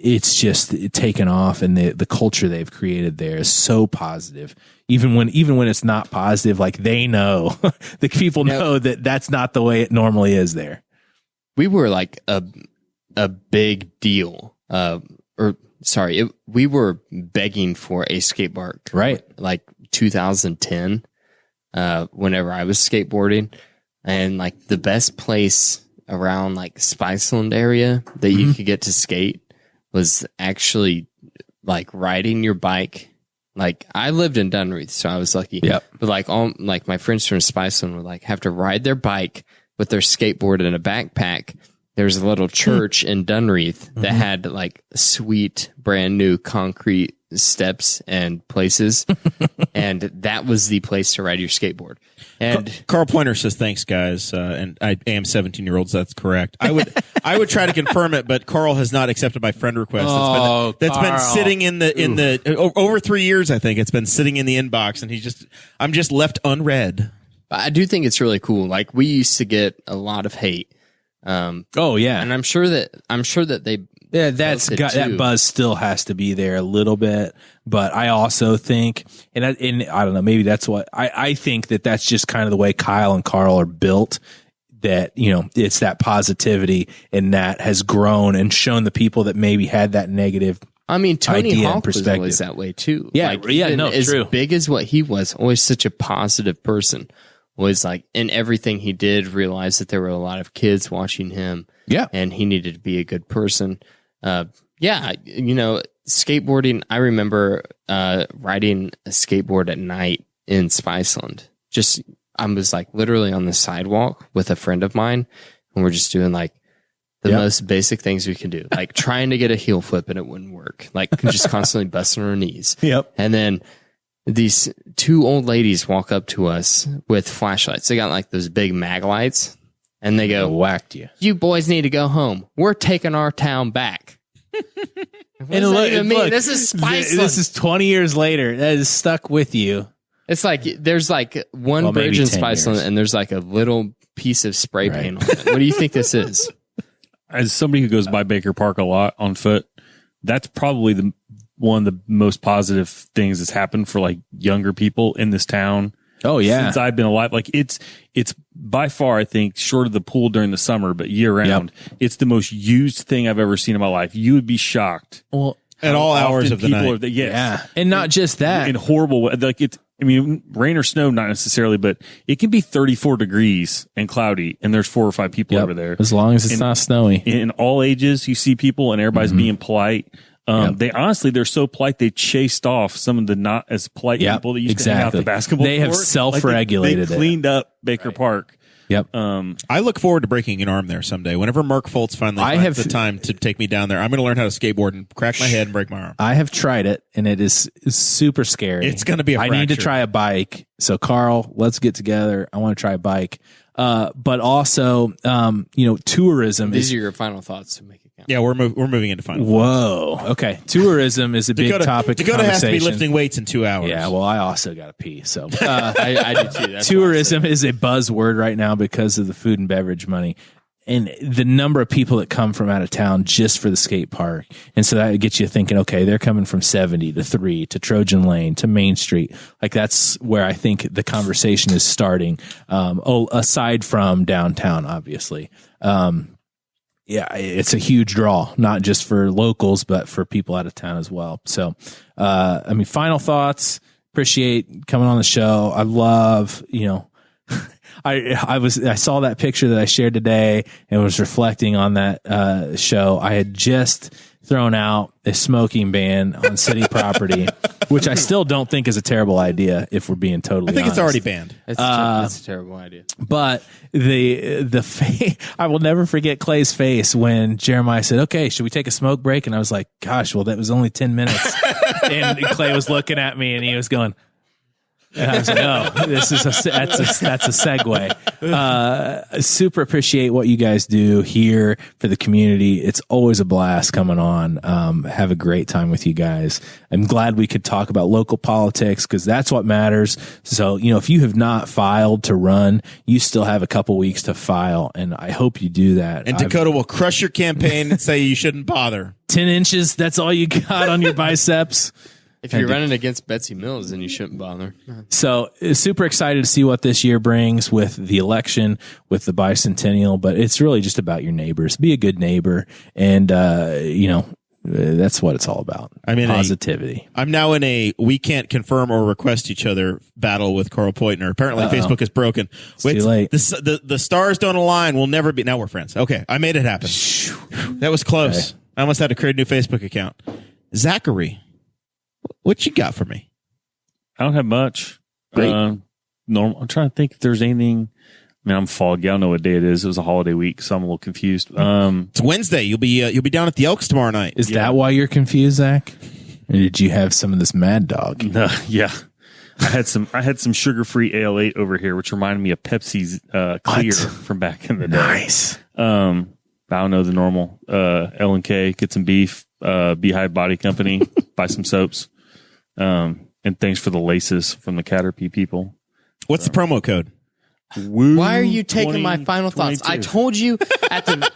it's just taken off, and the culture they've created there is so positive. Even when it's not positive, like they know, the people know that that's not the way it normally is there. We were like a big deal. We were begging for a skate park, right? Like 2010, whenever I was skateboarding, and like the best place around like Spiceland area that you could get to skate was actually like riding your bike. Like I lived in Dunreath, so I was lucky. Yep. But like my friends from Spiceland would like have to ride their bike with their skateboard in a backpack. There's a little church in Dunreath that had like sweet brand new concrete steps and places. And that was the place to ride your skateboard. And Carl Pointer says, thanks, guys. And I am 17-year-olds. That's correct. I would try to confirm it, but Carl has not accepted my friend request. That's been sitting in the over 3 years. I think it's been sitting in the inbox, and I'm just left unread. I do think it's really cool. Like we used to get a lot of hate. And I'm sure that they that buzz still has to be there a little bit, but I also think, and I don't know, maybe that's what I think that's just kind of the way Kyle and Carl are built. That it's that positivity, and that has grown and shown the people that maybe had that negative. I mean, Tony Hawk was always that way too. Yeah, as big as what he was, always such a positive person. Was like in everything he did, realized that there were a lot of kids watching him. Yeah. And he needed to be a good person. Skateboarding. I remember riding a skateboard at night in Spiceland. I was like literally on the sidewalk with a friend of mine, and we're just doing like the most basic things we can do, like trying to get a heel flip and it wouldn't work. Like just constantly busting our knees. Yep. And then these two old ladies walk up to us with flashlights. They got like those big mag lights, and they go, whacked you. You boys need to go home. We're taking our town back. And look, this is Spiceland. This is 20 years later. That is stuck with you. It's like there's like one bridge in Spiceland, and there's like a little piece of spray paint on it. What do you think this is? As somebody who goes by Baker Park a lot on foot, that's probably one of the most positive things that's happened for like younger people in this town. Oh yeah. Since I've been alive. Like it's by far, I think, short of the pool during the summer, but year round, it's the most used thing I've ever seen in my life. You would be shocked. Well, at all hours of the night. Yeah. And not just that. In horrible, like rain or snow, not necessarily, but it can be 34 degrees and cloudy, and there's 4 or 5 people over there. As long as it's not snowy. In all ages, you see people, and everybody's being polite. They're so polite, they chased off some of the not as polite people that used to hang out the basketball They have court. self-regulated they cleaned up Baker Park. Yep. I look forward to breaking an arm there someday. Whenever Mark Foltz finally finds the time to take me down there, I'm going to learn how to skateboard and crack my head and break my arm. I have tried it, and it is super scary. It's going to be a fracture. I need to try a bike. So, Carl, let's get together. I want to try a bike. But also, tourism. These are your final thoughts to make it count. Yeah, we're moving into final. Whoa. Okay. Tourism is a big topic. Dakota has to be lifting weights in 2 hours. Yeah. Well, I also got to pee. So I do too. That's tourism is a buzzword right now because of the food and beverage money. And the number of people that come from out of town just for the skate park. And so that gets you thinking, okay, they're coming from 70 to 3 to Trojan Lane to Main Street. Like that's where I think the conversation is starting. Aside from downtown, obviously. It's a huge draw, not just for locals, but for people out of town as well. So, final thoughts. Appreciate coming on the show. I love, I saw that picture that I shared today and was reflecting on that show. I had just thrown out a smoking ban on city property, which I still don't think is a terrible idea if we're being totally honest. It's already banned. That's a terrible idea. But I will never forget Clay's face when Jeremiah said, okay, should we take a smoke break? And I was like, gosh, well, that was only 10 minutes. And Clay was looking at me and he was going, And I was like, oh, that's a segue. Super appreciate what you guys do here for the community. It's always a blast coming on. Have a great time with you guys. I'm glad we could talk about local politics because that's what matters. So, if you have not filed to run, you still have a couple weeks to file, and I hope you do that. And Dakota will crush your campaign and say you shouldn't bother. 10 inches, that's all you got on your biceps. If you're running against Betsy Mills, then you shouldn't bother. So super excited to see what this year brings with the election, with the bicentennial, but it's really just about your neighbors. Be a good neighbor. And, that's what it's all about. I'm in positivity. I'm now in a we can't confirm or request each other battle with Carl Poitner. Apparently Facebook is broken. Wait, too late. The stars don't align. We'll never be. Now we're friends. Okay. I made it happen. That was close. Okay. I almost had to create a new Facebook account. Zachary. What you got for me? I don't have much. Great. Normal. I'm trying to think if there's anything. I mean, I'm foggy. I don't know what day it is. It was a holiday week, so I'm a little confused. It's Wednesday. You'll be down at the Elks tomorrow night. Is that why you're confused, Zach? Or did you have some of this Mad Dog? Yeah. I had some sugar-free Ale-8 over here, which reminded me of Pepsi's Clear from back in the day. Nice. I don't know the normal L&K. Get some beef. Beehive Body Company. Buy some soaps. And thanks for the laces from the Caterpie people. What's the promo code? Why are you taking my final thoughts? I told you at the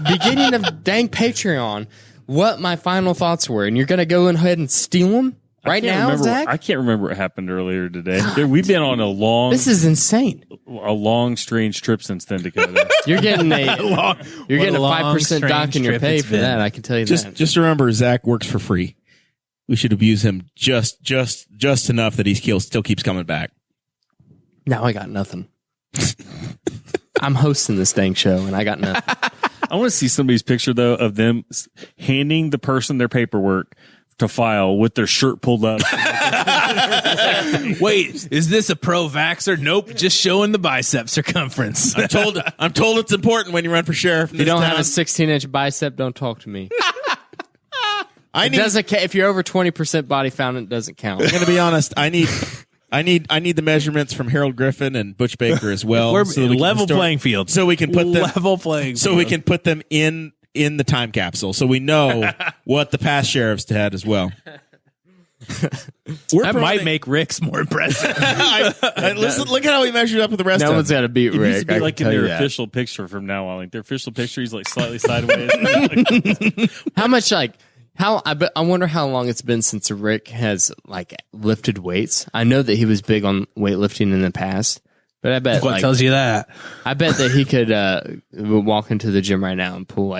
beginning of dang Patreon what my final thoughts were, and you're going to go ahead and steal them right now, Zach? I can't remember what happened earlier today. We've been on a long... This is insane. A long, strange trip since then, Dakota. You're getting a 5% dock in your pay for that, I can tell you that. Just remember, Zach works for free. We should abuse him just enough that he still keeps coming back. Now I got nothing. I'm hosting this dang show, and I got nothing. I want to see somebody's picture, though, of them handing the person their paperwork to file with their shirt pulled up. Wait, is this a pro-vaxxer? Nope, just showing the bicep circumference. I'm told it's important when you run for sheriff. If you don't have a 16-inch bicep, don't talk to me. If you're over 20% body fat, it doesn't count. I'm going to be honest. I need the measurements from Harold Griffin and Butch Baker as well. We're level playing field. So we can put them level playing field. So we can put them in the time capsule. So we know what the past sheriffs had as well. That might make Rick's more impressive. Listen, look at how he measured up with the rest of them. No one's got to beat It Rick. needs to be like in their official picture from now on. Like their official picture, he's like slightly sideways. I wonder how long it's been since Rick has lifted weights. I know that he was big on weightlifting in the past, but I bet what tells you that? I bet that he could walk into the gym right now and pull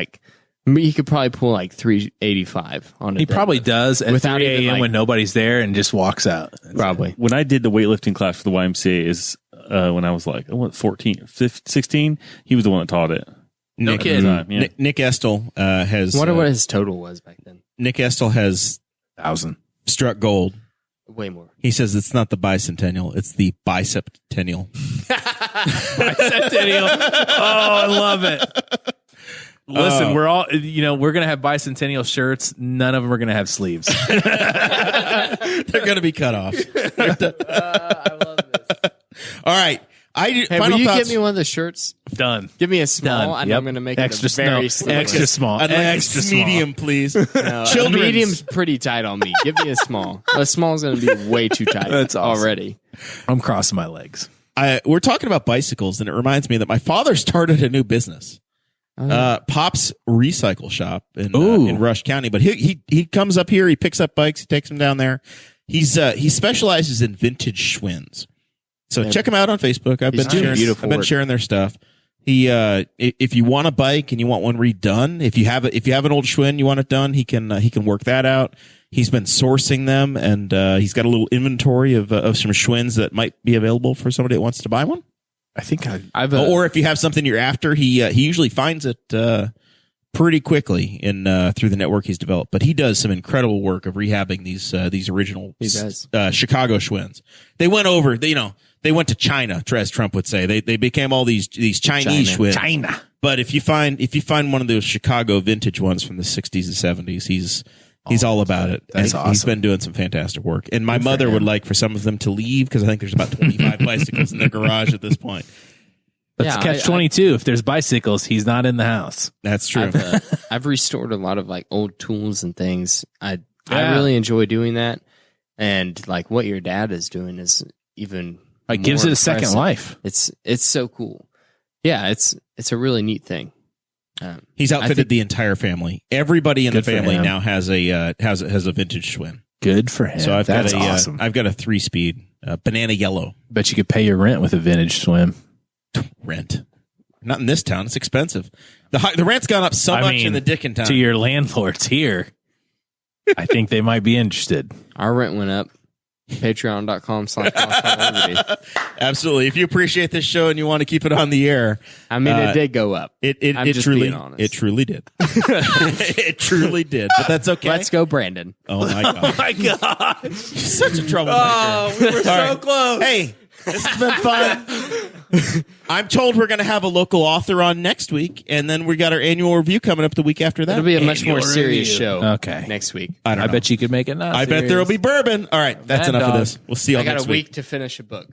he could probably pull 385 on a He probably does at without 3 a.m. when nobody's there and just walks out. Probably. When I did the weightlifting class for the YMCA is when I was 14, 15, 16. He was the one that taught it. No kidding. Yeah. Nick Estel has. I wonder what his total was back then. Nick Estel has 1,000 struck gold. Way more. He says it's not the bicentennial, it's the bicentennial. Bicentennial. Oh, I love it. Listen, we're all, we're going to have bicentennial shirts. None of them are going to have sleeves. They're going to be cut off. I love this. All right. Will you get me one of the shirts? Done. Give me a small, Done. and I'm going to make extra it a very small. Extra small. I'd like extra a medium, please. Children's. Medium's pretty tight on me. Give me a small. A small's going to be way too tight. That's awesome. Already. I'm crossing my legs. We're talking about bicycles, and it reminds me that my father started a new business. Pop's Recycle Shop in Rush County, but he comes up here, he picks up bikes, he takes them down there. He specializes in vintage Schwinn's. So check him out on Facebook. I've been sharing their stuff. If you want a bike and you want one redone, if you have an old Schwinn, you want it done, he can work that out. He's been sourcing them, and he's got a little inventory of some Schwinns that might be available for somebody that wants to buy one. I think or if you have something you're after, he usually finds it pretty quickly through the network he's developed. But he does some incredible work of rehabbing these original Chicago Schwinns. They went over, they went to China, as Trump would say. They became all these Chinese Schwinns. China. But if you find one of those Chicago vintage ones from the 60s and 70s, he's He's all about it. That's and awesome. He's been doing some fantastic work. And my mother would like for some of them to leave because I think there's about 25 bicycles in their garage at this point. Let's catch 22. If there's bicycles, he's not in the house. That's true. I've restored a lot of like old tools and things. I really enjoy doing that. And like what your dad is doing is even Like gives it a second impressive. life. It's so cool. Yeah, it's a really neat thing. He's outfitted the entire family. Everybody in the Good for family him. now has a vintage Schwinn. Good for him. So That's awesome. I've got a 3-speed banana yellow. Bet you could pay your rent with a vintage swim. Rent. Not in this town. It's expensive. The rent's gone up so much in the Dicken town. To your landlords here, I think they might be interested. Our rent went up. Patreon.com/BossHog of Liberty. Absolutely. If you appreciate this show and you want to keep it on the air, I mean, it did go up. it I'm just truly being honest. it truly did. It truly did. But that's okay. Let's go, Brandon. Oh my god. Oh my God. You're such a troublemaker. Oh, we were so close. Hey, this has been fun. I'm told we're going to have a local author on next week, and then we got our annual review coming up the week after that. It'll be a much more Annual serious review. show. Okay. Next week. I don't know. bet you could make it not I bet there will be bourbon. All right, that's Mad enough dog. of this. We'll see you all I got next a week. week to finish a book.